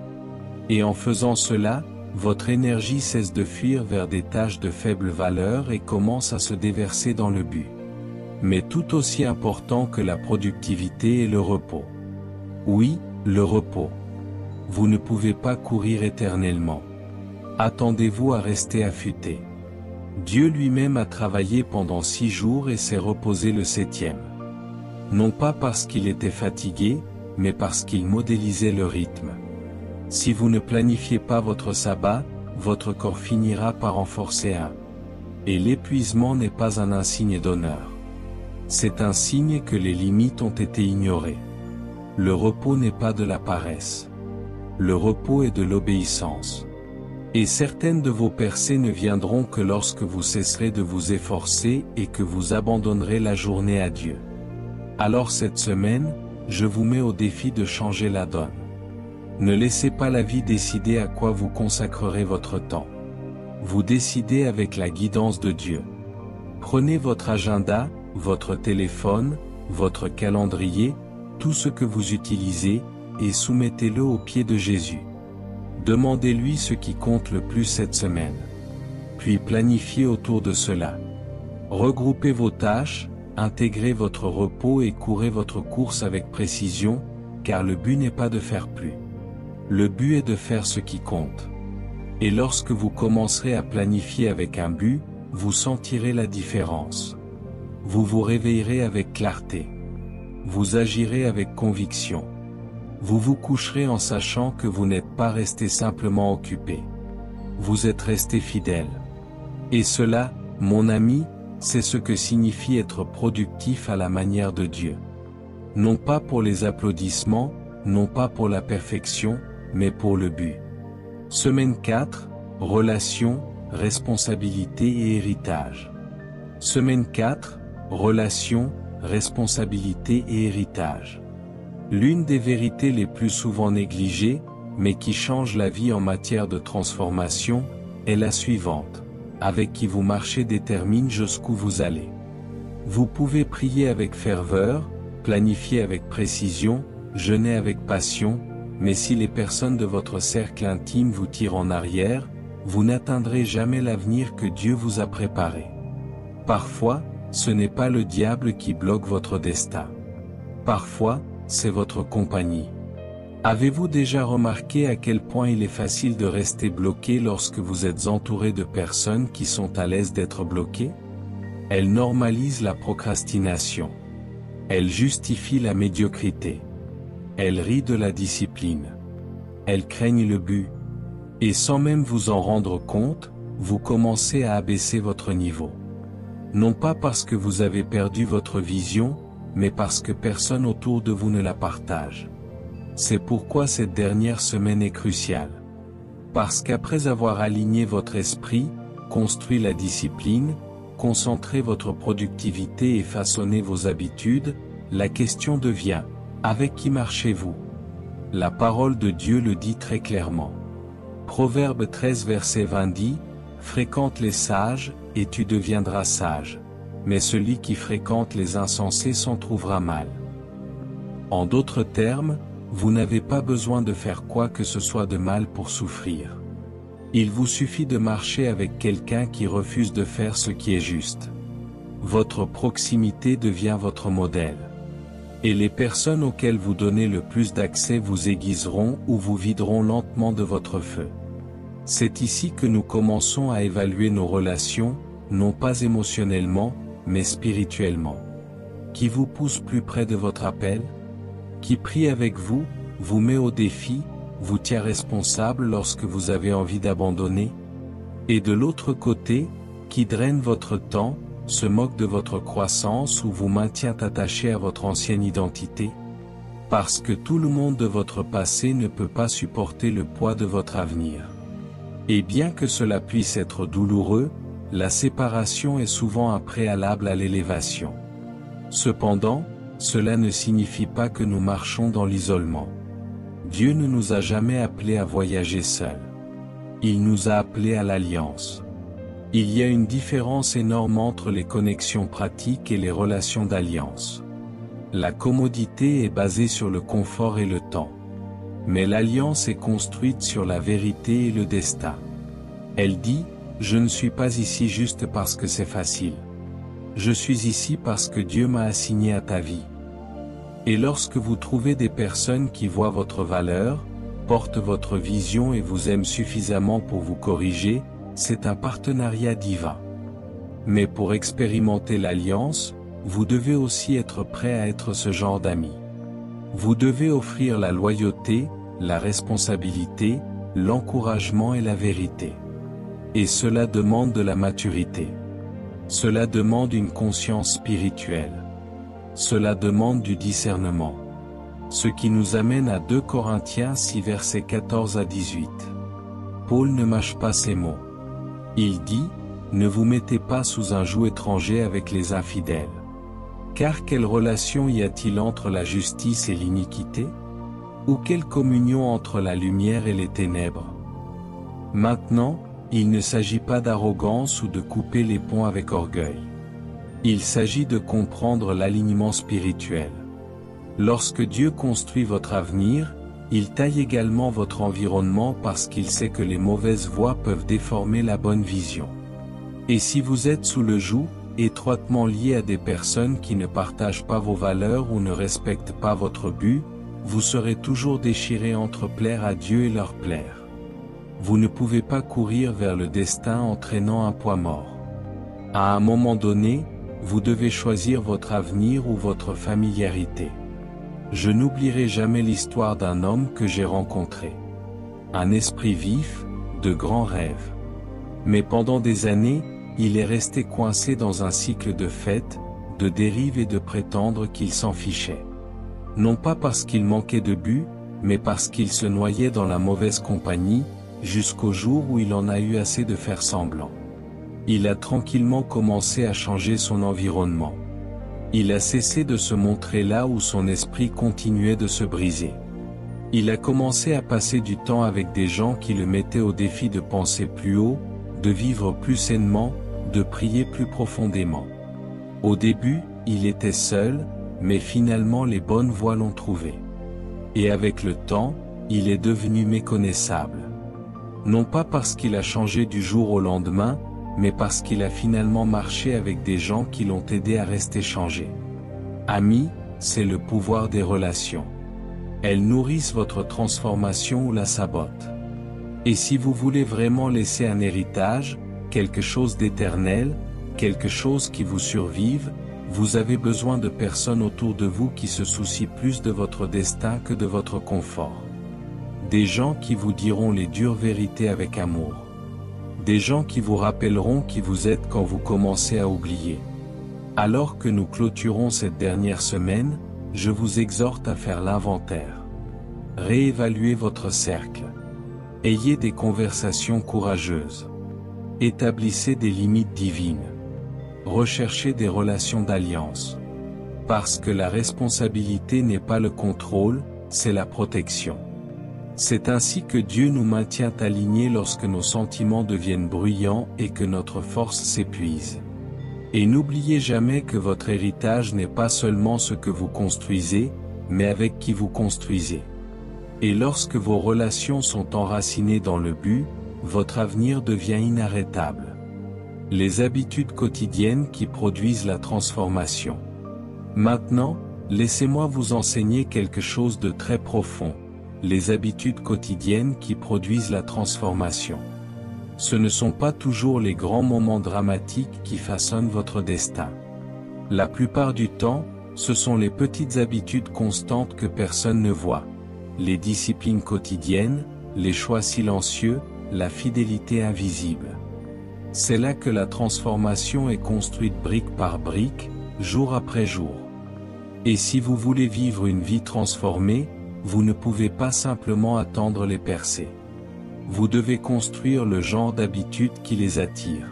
Et en faisant cela, votre énergie cesse de fuir vers des tâches de faible valeur et commence à se déverser dans le but. Mais tout aussi important que la productivité est le repos. Oui, le repos. Vous ne pouvez pas courir éternellement. Attendez-vous à rester affûté. Dieu lui-même a travaillé pendant 6 jours et s'est reposé le 7e. Non pas parce qu'il était fatigué, mais parce qu'il modélisait le rythme. Si vous ne planifiez pas votre sabbat, votre corps finira par en forcer un. Et l'épuisement n'est pas un insigne d'honneur. C'est un signe que les limites ont été ignorées. Le repos n'est pas de la paresse. Le repos est de l'obéissance. Et certaines de vos percées ne viendront que lorsque vous cesserez de vous efforcer et que vous abandonnerez la journée à Dieu. Alors cette semaine, je vous mets au défi de changer la donne. Ne laissez pas la vie décider à quoi vous consacrerez votre temps. Vous décidez avec la guidance de Dieu. Prenez votre agenda, votre téléphone, votre calendrier, tout ce que vous utilisez, et soumettez-le aux pieds de Jésus. Demandez-lui ce qui compte le plus cette semaine. Puis planifiez autour de cela. Regroupez vos tâches, intégrez votre repos et courez votre course avec précision, car le but n'est pas de faire plus. Le but est de faire ce qui compte. Et lorsque vous commencerez à planifier avec un but, vous sentirez la différence. Vous vous réveillerez avec clarté. vous agirez avec conviction. Vous vous coucherez en sachant que vous n'êtes pas resté simplement occupé. Vous êtes resté fidèle. Et cela, mon ami, c'est ce que signifie être productif à la manière de Dieu. Non pas pour les applaudissements, non pas pour la perfection, mais pour le but. Semaine 4, relations, responsabilité et héritage. Semaine 4, relations, responsabilité et héritage. L'une des vérités les plus souvent négligées, mais qui change la vie en matière de transformation, est la suivante. Avec qui vous marchez détermine jusqu'où vous allez. Vous pouvez prier avec ferveur, planifier avec précision, jeûner avec passion, mais si les personnes de votre cercle intime vous tirent en arrière, vous n'atteindrez jamais l'avenir que Dieu vous a préparé. Parfois, ce n'est pas le diable qui bloque votre destin. Parfois, c'est votre compagnie. Avez-vous déjà remarqué à quel point il est facile de rester bloqué lorsque vous êtes entouré de personnes qui sont à l'aise d'être bloquées? Elles normalisent la procrastination. Elles justifient la médiocrité. Elles rient de la discipline. Elles craignent le but. Et sans même vous en rendre compte, vous commencez à abaisser votre niveau. Non pas parce que vous avez perdu votre vision, mais parce que personne autour de vous ne la partage. C'est pourquoi cette dernière semaine est cruciale. Parce qu'après avoir aligné votre esprit, construit la discipline, concentré votre productivité et façonné vos habitudes, la question devient, avec qui marchez-vous? La parole de Dieu le dit très clairement. Proverbe 13 verset 20 dit, « Fréquente les sages, et tu deviendras sage. Mais celui qui fréquente les insensés s'en trouvera mal. » En d'autres termes, vous n'avez pas besoin de faire quoi que ce soit de mal pour souffrir. Il vous suffit de marcher avec quelqu'un qui refuse de faire ce qui est juste. Votre proximité devient votre modèle. Et les personnes auxquelles vous donnez le plus d'accès vous aiguiseront ou vous videront lentement de votre feu. C'est ici que nous commençons à évaluer nos relations, non pas émotionnellement, mais spirituellement. Qui vous pousse plus près de votre appel? Qui prie avec vous, vous met au défi, vous tient responsable lorsque vous avez envie d'abandonner? Et de l'autre côté, qui draine votre temps, se moque de votre croissance ou vous maintient attaché à votre ancienne identité? Parce que tout le monde de votre passé ne peut pas supporter le poids de votre avenir. Et bien que cela puisse être douloureux, la séparation est souvent un préalable à l'élévation. Cependant, cela ne signifie pas que nous marchons dans l'isolement. Dieu ne nous a jamais appelés à voyager seuls. Il nous a appelés à l'alliance. Il y a une différence énorme entre les connexions pratiques et les relations d'alliance. La commodité est basée sur le confort et le temps. Mais l'alliance est construite sur la vérité et le destin. Elle dit, « Je ne suis pas ici juste parce que c'est facile. Je suis ici parce que Dieu m'a assigné à ta vie. » Et lorsque vous trouvez des personnes qui voient votre valeur, portent votre vision et vous aiment suffisamment pour vous corriger, c'est un partenariat divin. Mais pour expérimenter l'alliance, vous devez aussi être prêt à être ce genre d'ami. Vous devez offrir la loyauté, la responsabilité, l'encouragement et la vérité. Et cela demande de la maturité. Cela demande une conscience spirituelle. Cela demande du discernement. Ce qui nous amène à 2 Corinthiens 6 versets 14 à 18. Paul ne mâche pas ses mots. Il dit, « Ne vous mettez pas sous un joug étranger avec les infidèles. Car quelle relation y a-t-il entre la justice et l'iniquité? Ou quelle communion entre la lumière et les ténèbres? Maintenant, il ne s'agit pas d'arrogance ou de couper les ponts avec orgueil. Il s'agit de comprendre l'alignement spirituel. Lorsque Dieu construit votre avenir, il taille également votre environnement parce qu'il sait que les mauvaises voies peuvent déformer la bonne vision. Et si vous êtes sous le joug, étroitement lié à des personnes qui ne partagent pas vos valeurs ou ne respectent pas votre but, vous serez toujours déchiré entre plaire à Dieu et leur plaire. Vous ne pouvez pas courir vers le destin en traînant un poids mort. À un moment donné, vous devez choisir votre avenir ou votre familiarité. Je n'oublierai jamais l'histoire d'un homme que j'ai rencontré. Un esprit vif, de grands rêves. Mais pendant des années, il est resté coincé dans un cycle de fêtes, de dérives et de prétendre qu'il s'en fichait. Non pas parce qu'il manquait de but, mais parce qu'il se noyait dans la mauvaise compagnie, jusqu'au jour où il en a eu assez de faire semblant. Il a tranquillement commencé à changer son environnement. Il a cessé de se montrer là où son esprit continuait de se briser. Il a commencé à passer du temps avec des gens qui le mettaient au défi de penser plus haut, de vivre plus sainement, de prier plus profondément. Au début, il était seul, mais finalement les bonnes voies l'ont trouvé. Et avec le temps, il est devenu méconnaissable. Non pas parce qu'il a changé du jour au lendemain, mais parce qu'il a finalement marché avec des gens qui l'ont aidé à rester changé. Amis, c'est le pouvoir des relations. Elles nourrissent votre transformation ou la sabotent. Et si vous voulez vraiment laisser un héritage, quelque chose d'éternel, quelque chose qui vous survive, vous avez besoin de personnes autour de vous qui se soucient plus de votre destin que de votre confort. Des gens qui vous diront les dures vérités avec amour. Des gens qui vous rappelleront qui vous êtes quand vous commencez à oublier. Alors que nous clôturons cette dernière semaine, je vous exhorte à faire l'inventaire. Réévaluez votre cercle. Ayez des conversations courageuses. Établissez des limites divines. Recherchez des relations d'alliance. Parce que la responsabilité n'est pas le contrôle, c'est la protection. C'est ainsi que Dieu nous maintient alignés lorsque nos sentiments deviennent bruyants et que notre force s'épuise. Et n'oubliez jamais que votre héritage n'est pas seulement ce que vous construisez, mais avec qui vous construisez. Et lorsque vos relations sont enracinées dans le but, votre avenir devient inarrêtable. Les habitudes quotidiennes qui produisent la transformation. Maintenant, laissez-moi vous enseigner quelque chose de très profond. Les habitudes quotidiennes qui produisent la transformation. Ce ne sont pas toujours les grands moments dramatiques qui façonnent votre destin. La plupart du temps, ce sont les petites habitudes constantes que personne ne voit. Les disciplines quotidiennes, les choix silencieux, la fidélité invisible. C'est là que la transformation est construite brique par brique, jour après jour. Et si vous voulez vivre une vie transformée, vous ne pouvez pas simplement attendre les percées. Vous devez construire le genre d'habitude qui les attire.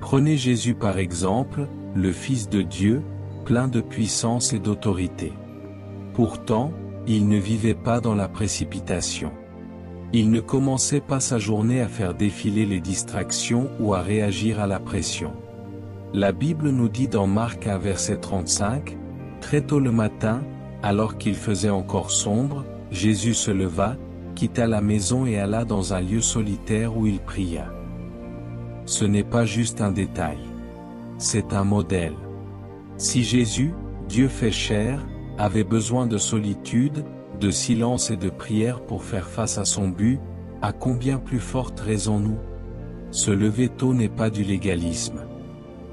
Prenez Jésus par exemple, le Fils de Dieu, plein de puissance et d'autorité. Pourtant, il ne vivait pas dans la précipitation. Il ne commençait pas sa journée à faire défiler les distractions ou à réagir à la pression. La Bible nous dit dans Marc 1 verset 35, « Très tôt le matin, alors qu'il faisait encore sombre, Jésus se leva, quitta la maison et alla dans un lieu solitaire où il pria. » Ce n'est pas juste un détail. C'est un modèle. Si Jésus, Dieu fait chair, avait besoin de solitude, de silence et de prière pour faire face à son but, à combien plus forte raison nous? Se lever tôt n'est pas du légalisme.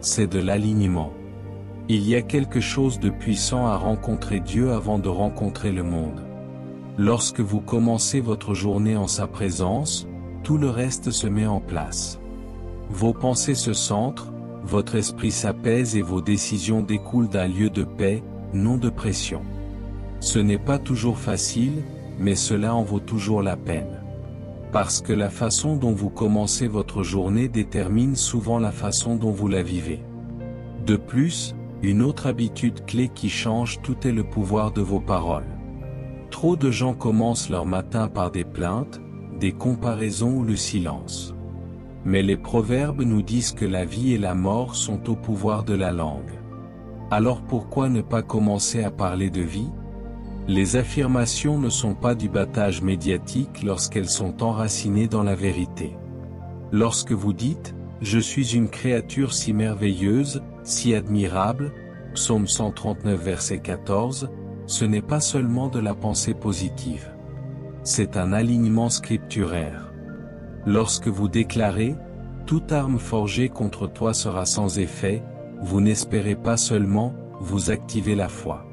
C'est de l'alignement. Il y a quelque chose de puissant à rencontrer Dieu avant de rencontrer le monde. Lorsque vous commencez votre journée en sa présence, tout le reste se met en place. Vos pensées se centrent, votre esprit s'apaise et vos décisions découlent d'un lieu de paix, non de pression. Ce n'est pas toujours facile, mais cela en vaut toujours la peine. Parce que la façon dont vous commencez votre journée détermine souvent la façon dont vous la vivez. De plus, une autre habitude clé qui change tout est le pouvoir de vos paroles. Trop de gens commencent leur matin par des plaintes, des comparaisons ou le silence. Mais les proverbes nous disent que la vie et la mort sont au pouvoir de la langue. Alors pourquoi ne pas commencer à parler de vie? Les affirmations ne sont pas du battage médiatique lorsqu'elles sont enracinées dans la vérité. Lorsque vous dites « Je suis une créature si merveilleuse, si admirable », Psaume 139 verset 14, ce n'est pas seulement de la pensée positive. C'est un alignement scripturaire. Lorsque vous déclarez « Toute arme forgée contre toi sera sans effet », vous n'espérez pas seulement, vous activez la foi.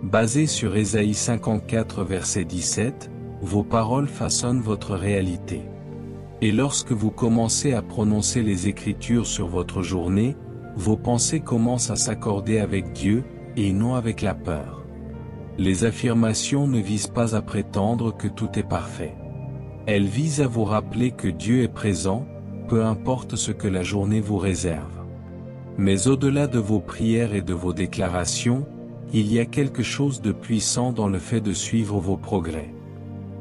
Basé sur Ésaïe 54 verset 17, vos paroles façonnent votre réalité. Et lorsque vous commencez à prononcer les Écritures sur votre journée, vos pensées commencent à s'accorder avec Dieu, et non avec la peur. Les affirmations ne visent pas à prétendre que tout est parfait. Elles visent à vous rappeler que Dieu est présent, peu importe ce que la journée vous réserve. Mais au-delà de vos prières et de vos déclarations, il y a quelque chose de puissant dans le fait de suivre vos progrès.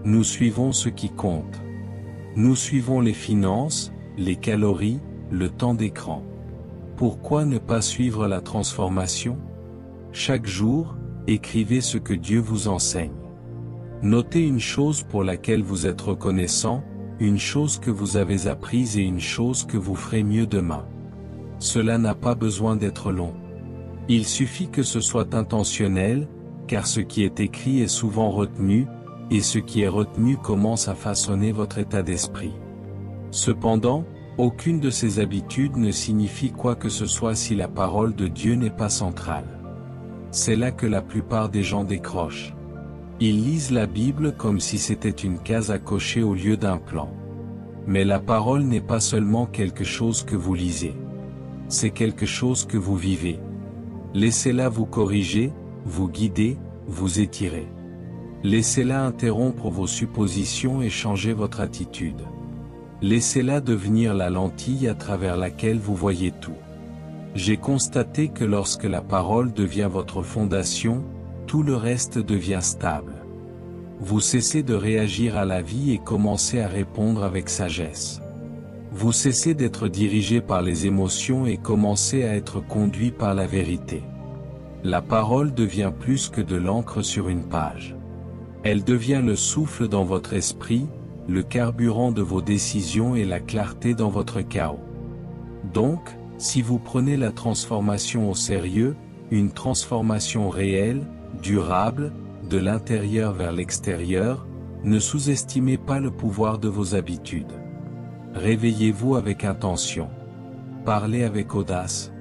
Nous suivons ce qui compte. Nous suivons les finances, les calories, le temps d'écran. Pourquoi ne pas suivre la transformation? Chaque jour, écrivez ce que Dieu vous enseigne. Notez une chose pour laquelle vous êtes reconnaissant, une chose que vous avez apprise et une chose que vous ferez mieux demain. Cela n'a pas besoin d'être long. Il suffit que ce soit intentionnel, car ce qui est écrit est souvent retenu, et ce qui est retenu commence à façonner votre état d'esprit. Cependant, aucune de ces habitudes ne signifie quoi que ce soit si la parole de Dieu n'est pas centrale. C'est là que la plupart des gens décrochent. Ils lisent la Bible comme si c'était une case à cocher au lieu d'un plan. Mais la parole n'est pas seulement quelque chose que vous lisez. C'est quelque chose que vous vivez. Laissez-la vous corriger, vous guider, vous étirer. Laissez-la interrompre vos suppositions et changer votre attitude. Laissez-la devenir la lentille à travers laquelle vous voyez tout. J'ai constaté que lorsque la parole devient votre fondation, tout le reste devient stable. Vous cessez de réagir à la vie et commencez à répondre avec sagesse. Vous cessez d'être dirigé par les émotions et commencez à être conduit par la vérité. La parole devient plus que de l'encre sur une page. Elle devient le souffle dans votre esprit, le carburant de vos décisions et la clarté dans votre chaos. Donc, si vous prenez la transformation au sérieux, une transformation réelle, durable, de l'intérieur vers l'extérieur, ne sous-estimez pas le pouvoir de vos habitudes. Réveillez-vous avec intention. Parlez avec audace.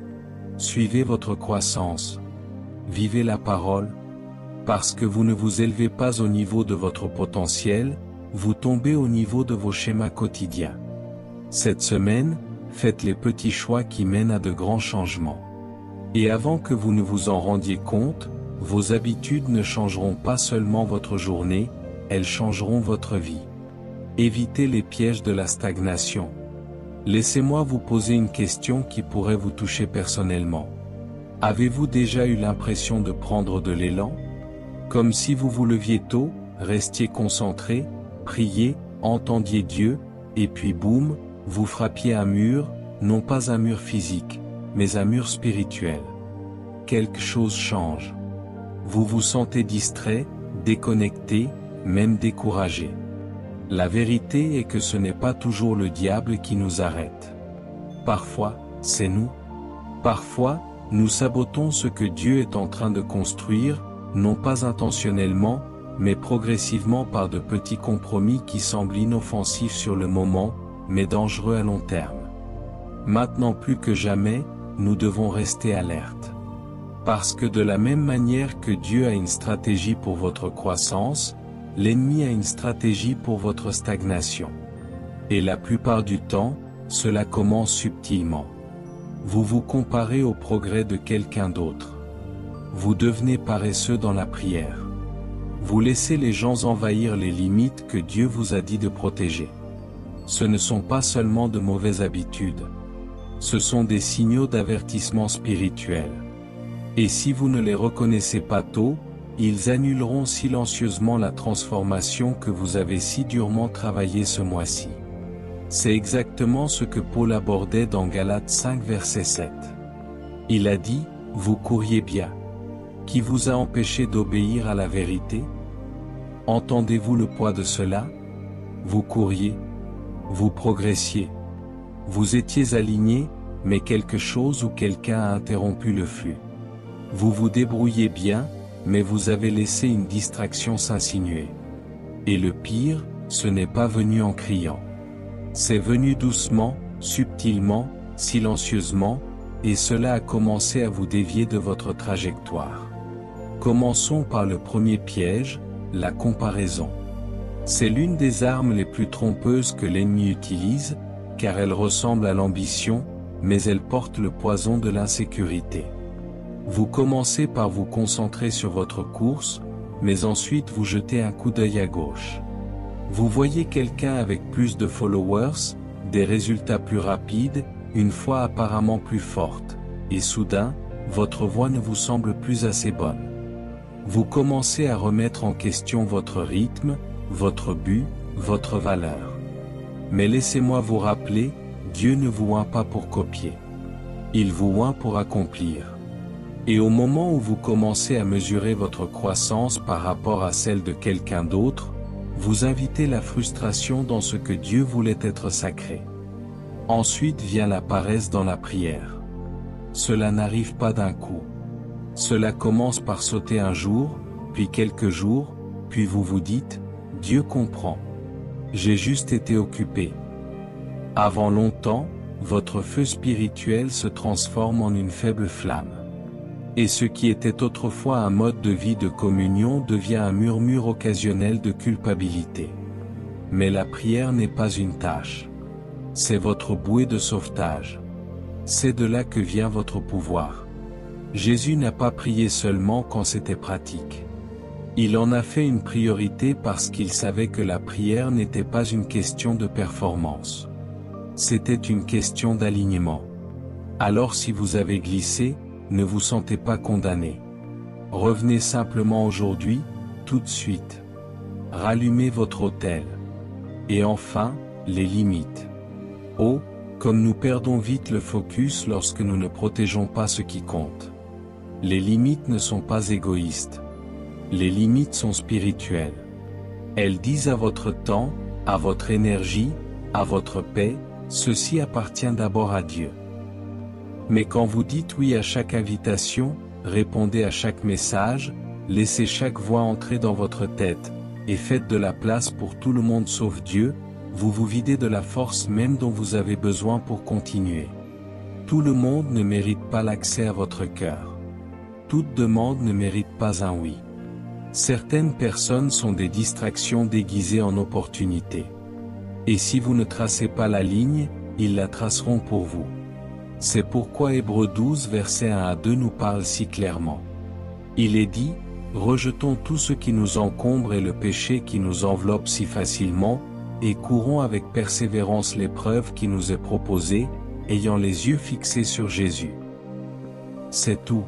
Suivez votre croissance. Vivez la parole. Parce que vous ne vous élevez pas au niveau de votre potentiel, vous tombez au niveau de vos schémas quotidiens. Cette semaine, faites les petits choix qui mènent à de grands changements. Et avant que vous ne vous en rendiez compte, vos habitudes ne changeront pas seulement votre journée, elles changeront votre vie. Évitez les pièges de la stagnation. Laissez-moi vous poser une question qui pourrait vous toucher personnellement. Avez-vous déjà eu l'impression de prendre de l'élan? Comme si vous vous leviez tôt, restiez concentré, priez, entendiez Dieu, et puis boum, vous frappiez un mur, non pas un mur physique, mais un mur spirituel. Quelque chose change. Vous vous sentez distrait, déconnecté, même découragé. La vérité est que ce n'est pas toujours le diable qui nous arrête. Parfois, c'est nous. Parfois, nous sabotons ce que Dieu est en train de construire, non pas intentionnellement, mais progressivement par de petits compromis qui semblent inoffensifs sur le moment, mais dangereux à long terme. Maintenant plus que jamais, nous devons rester alertes. Parce que de la même manière que Dieu a une stratégie pour votre croissance, l'ennemi a une stratégie pour votre stagnation. Et la plupart du temps, cela commence subtilement. Vous vous comparez au progrès de quelqu'un d'autre. Vous devenez paresseux dans la prière. Vous laissez les gens envahir les limites que Dieu vous a dit de protéger. Ce ne sont pas seulement de mauvaises habitudes. Ce sont des signaux d'avertissement spirituel. Et si vous ne les reconnaissez pas tôt, ils annuleront silencieusement la transformation que vous avez si durement travaillée ce mois-ci. C'est exactement ce que Paul abordait dans Galates 5 verset 7. Il a dit, « Vous couriez bien. Qui vous a empêché d'obéir à la vérité? Entendez-vous le poids de cela? Vous couriez. Vous progressiez. Vous étiez aligné, mais quelque chose ou quelqu'un a interrompu le flux. Vous vous débrouillez bien, mais vous avez laissé une distraction s'insinuer. Et le pire, ce n'est pas venu en criant. C'est venu doucement, subtilement, silencieusement, et cela a commencé à vous dévier de votre trajectoire. Commençons par le premier piège, la comparaison. C'est l'une des armes les plus trompeuses que l'ennemi utilise, car elle ressemble à l'ambition, mais elle porte le poison de l'insécurité. Vous commencez par vous concentrer sur votre course, mais ensuite vous jetez un coup d'œil à gauche. Vous voyez quelqu'un avec plus de followers, des résultats plus rapides, une foi apparemment plus forte, et soudain, votre voix ne vous semble plus assez bonne. Vous commencez à remettre en question votre rythme, votre but, votre valeur. Mais laissez-moi vous rappeler, Dieu ne vous oint pas pour copier. Il vous oint pour accomplir. Et au moment où vous commencez à mesurer votre croissance par rapport à celle de quelqu'un d'autre, vous invitez la frustration dans ce que Dieu voulait être sacré. Ensuite vient la paresse dans la prière. Cela n'arrive pas d'un coup. Cela commence par sauter un jour, puis quelques jours, puis vous vous dites, Dieu comprend. J'ai juste été occupé. Avant longtemps, votre feu spirituel se transforme en une faible flamme. Et ce qui était autrefois un mode de vie de communion devient un murmure occasionnel de culpabilité. Mais la prière n'est pas une tâche. C'est votre bouée de sauvetage. C'est de là que vient votre pouvoir. Jésus n'a pas prié seulement quand c'était pratique. Il en a fait une priorité parce qu'il savait que la prière n'était pas une question de performance. C'était une question d'alignement. Alors si vous avez glissé, ne vous sentez pas condamné. Revenez simplement aujourd'hui, tout de suite. Rallumez votre autel. Et enfin, les limites. Oh, comme nous perdons vite le focus lorsque nous ne protégeons pas ce qui compte. Les limites ne sont pas égoïstes. Les limites sont spirituelles. Elles disent à votre temps, à votre énergie, à votre paix, ceci appartient d'abord à Dieu. Mais quand vous dites oui à chaque invitation, répondez à chaque message, laissez chaque voix entrer dans votre tête, et faites de la place pour tout le monde sauf Dieu, vous vous videz de la force même dont vous avez besoin pour continuer. Tout le monde ne mérite pas l'accès à votre cœur. Toute demande ne mérite pas un oui. Certaines personnes sont des distractions déguisées en opportunités. Et si vous ne tracez pas la ligne, ils la traceront pour vous. C'est pourquoi Hébreux 12 versets 1 à 2 nous parle si clairement. Il est dit, « Rejetons tout ce qui nous encombre et le péché qui nous enveloppe si facilement, et courons avec persévérance l'épreuve qui nous est proposée, ayant les yeux fixés sur Jésus. » C'est tout.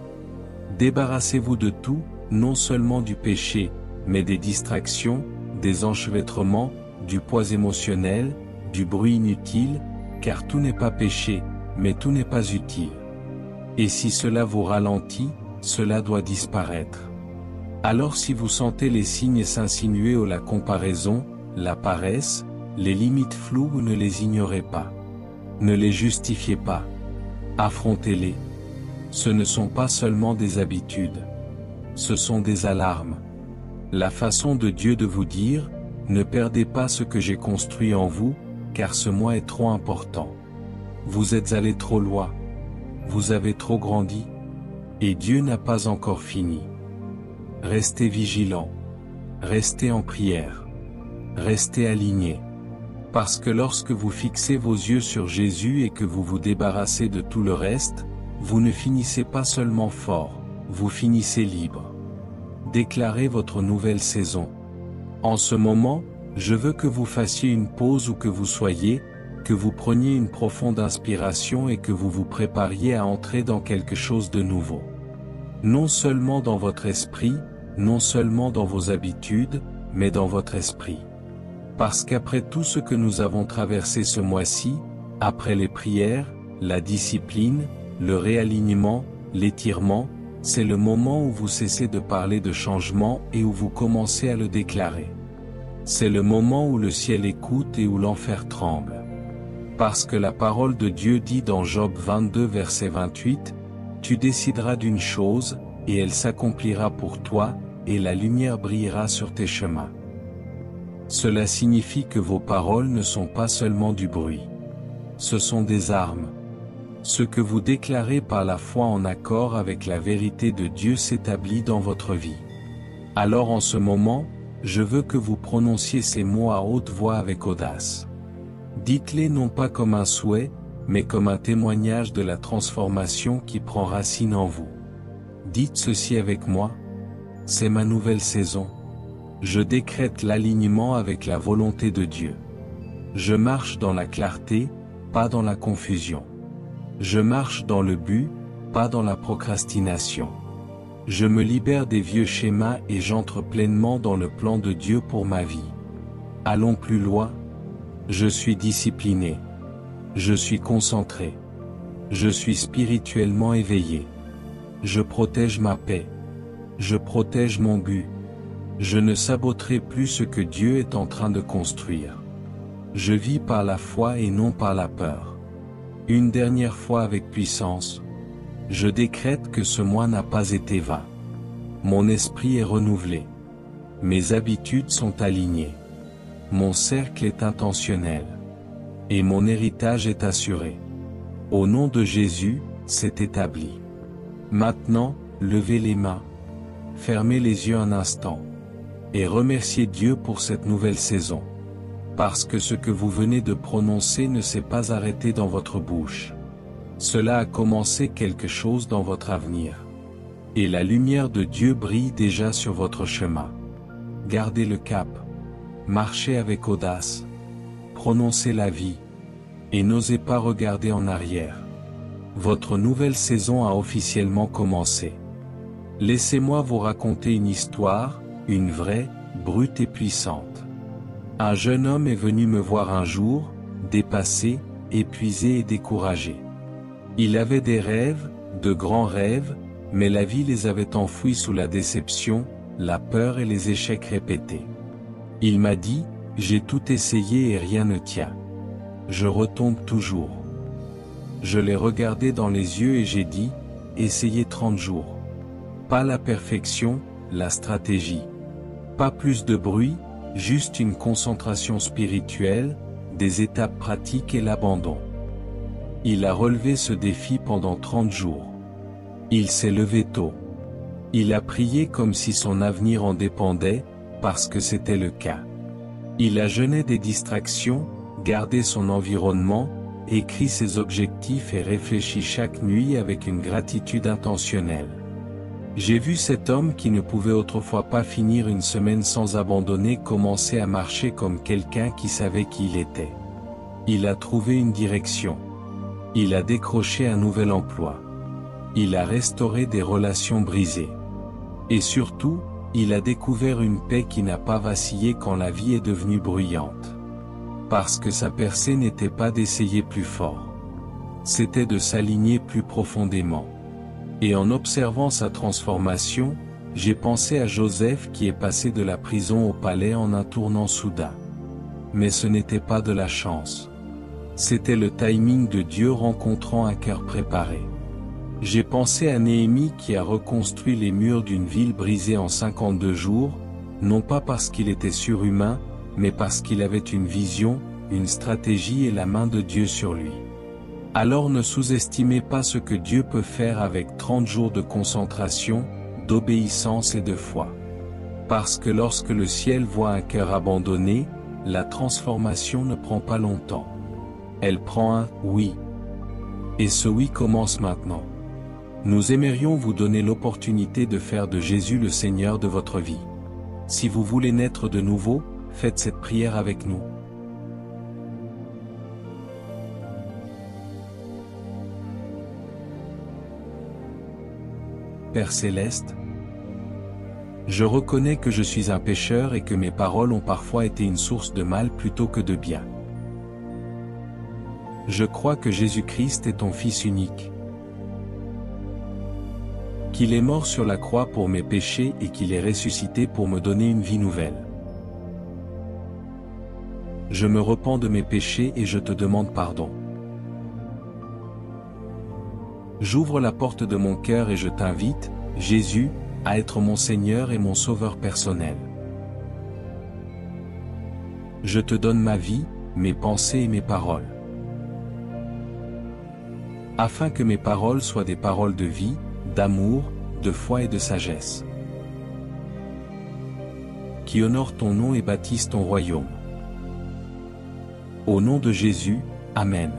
Débarrassez-vous de tout, non seulement du péché, mais des distractions, des enchevêtrements, du poids émotionnel, du bruit inutile, car tout n'est pas péché, mais tout n'est pas utile. Et si cela vous ralentit, cela doit disparaître. Alors si vous sentez les signes s'insinuer ou la comparaison, la paresse, les limites floues, ne les ignorez pas. Ne les justifiez pas. Affrontez-les. Ce ne sont pas seulement des habitudes. Ce sont des alarmes. La façon de Dieu de vous dire, ne perdez pas ce que j'ai construit en vous, car ce moi est trop important. Vous êtes allé trop loin. Vous avez trop grandi. Et Dieu n'a pas encore fini. Restez vigilants. Restez en prière. Restez alignés. Parce que lorsque vous fixez vos yeux sur Jésus et que vous vous débarrassez de tout le reste, vous ne finissez pas seulement fort, vous finissez libre. Déclarez votre nouvelle saison. En ce moment, je veux que vous fassiez une pause où que vous soyez, que vous preniez une profonde inspiration et que vous vous prépariez à entrer dans quelque chose de nouveau. Non seulement dans votre esprit, non seulement dans vos habitudes, mais dans votre esprit. Parce qu'après tout ce que nous avons traversé ce mois-ci, après les prières, la discipline, le réalignement, l'étirement, c'est le moment où vous cessez de parler de changement et où vous commencez à le déclarer. C'est le moment où le ciel écoute et où l'enfer tremble. Parce que la parole de Dieu dit dans Job 22 verset 28, « Tu décideras d'une chose, et elle s'accomplira pour toi, et la lumière brillera sur tes chemins. » Cela signifie que vos paroles ne sont pas seulement du bruit. Ce sont des armes. Ce que vous déclarez par la foi en accord avec la vérité de Dieu s'établit dans votre vie. Alors en ce moment, je veux que vous prononciez ces mots à haute voix avec audace. Dites-les non pas comme un souhait, mais comme un témoignage de la transformation qui prend racine en vous. Dites ceci avec moi. C'est ma nouvelle saison. Je décrète l'alignement avec la volonté de Dieu. Je marche dans la clarté, pas dans la confusion. Je marche dans le but, pas dans la procrastination. Je me libère des vieux schémas et j'entre pleinement dans le plan de Dieu pour ma vie. Allons plus loin. Je suis discipliné. Je suis concentré. Je suis spirituellement éveillé. Je protège ma paix. Je protège mon but. Je ne saboterai plus ce que Dieu est en train de construire. Je vis par la foi et non par la peur. Une dernière fois avec puissance. Je décrète que ce mois n'a pas été vain. Mon esprit est renouvelé. Mes habitudes sont alignées. Mon cercle est intentionnel. Et mon héritage est assuré. Au nom de Jésus, c'est établi. Maintenant, levez les mains. Fermez les yeux un instant. Et remerciez Dieu pour cette nouvelle saison. Parce que ce que vous venez de prononcer ne s'est pas arrêté dans votre bouche. Cela a commencé quelque chose dans votre avenir. Et la lumière de Dieu brille déjà sur votre chemin. Gardez le cap. Marchez avec audace. Prononcez la vie. Et n'osez pas regarder en arrière. Votre nouvelle saison a officiellement commencé. Laissez-moi vous raconter une histoire, une vraie, brute et puissante. Un jeune homme est venu me voir un jour, dépassé, épuisé et découragé. Il avait des rêves, de grands rêves, mais la vie les avait enfouis sous la déception, la peur et les échecs répétés. Il m'a dit, j'ai tout essayé et rien ne tient. Je retombe toujours. Je l'ai regardé dans les yeux et j'ai dit, essayez 30 jours. Pas la perfection, la stratégie. Pas plus de bruit, juste une concentration spirituelle, des étapes pratiques et l'abandon. Il a relevé ce défi pendant 30 jours. Il s'est levé tôt. Il a prié comme si son avenir en dépendait, parce que c'était le cas. Il a jeûné des distractions, gardé son environnement, écrit ses objectifs et réfléchi chaque nuit avec une gratitude intentionnelle. J'ai vu cet homme qui ne pouvait autrefois pas finir une semaine sans abandonner commencer à marcher comme quelqu'un qui savait qui il était. Il a trouvé une direction. Il a décroché un nouvel emploi. Il a restauré des relations brisées. Et surtout, il a découvert une paix qui n'a pas vacillé quand la vie est devenue bruyante. Parce que sa percée n'était pas d'essayer plus fort. C'était de s'aligner plus profondément. Et en observant sa transformation, j'ai pensé à Joseph qui est passé de la prison au palais en un tournant soudain. Mais ce n'était pas de la chance. C'était le timing de Dieu rencontrant un cœur préparé. J'ai pensé à Néhémie qui a reconstruit les murs d'une ville brisée en 52 jours, non pas parce qu'il était surhumain, mais parce qu'il avait une vision, une stratégie et la main de Dieu sur lui. Alors ne sous-estimez pas ce que Dieu peut faire avec 30 jours de concentration, d'obéissance et de foi. Parce que lorsque le ciel voit un cœur abandonné, la transformation ne prend pas longtemps. Elle prend un « oui ». Et ce oui commence maintenant. Nous aimerions vous donner l'opportunité de faire de Jésus le Seigneur de votre vie. Si vous voulez naître de nouveau, faites cette prière avec nous. Père Céleste, je reconnais que je suis un pécheur et que mes paroles ont parfois été une source de mal plutôt que de bien. Je crois que Jésus-Christ est ton Fils unique, qu'il est mort sur la croix pour mes péchés et qu'il est ressuscité pour me donner une vie nouvelle. Je me repens de mes péchés et je te demande pardon. J'ouvre la porte de mon cœur et je t'invite, Jésus, à être mon Seigneur et mon Sauveur personnel. Je te donne ma vie, mes pensées et mes paroles. afin que mes paroles soient des paroles de vie, d'amour, de foi et de sagesse, qui honorent ton nom et bâtissent ton royaume. Au nom de Jésus, Amen.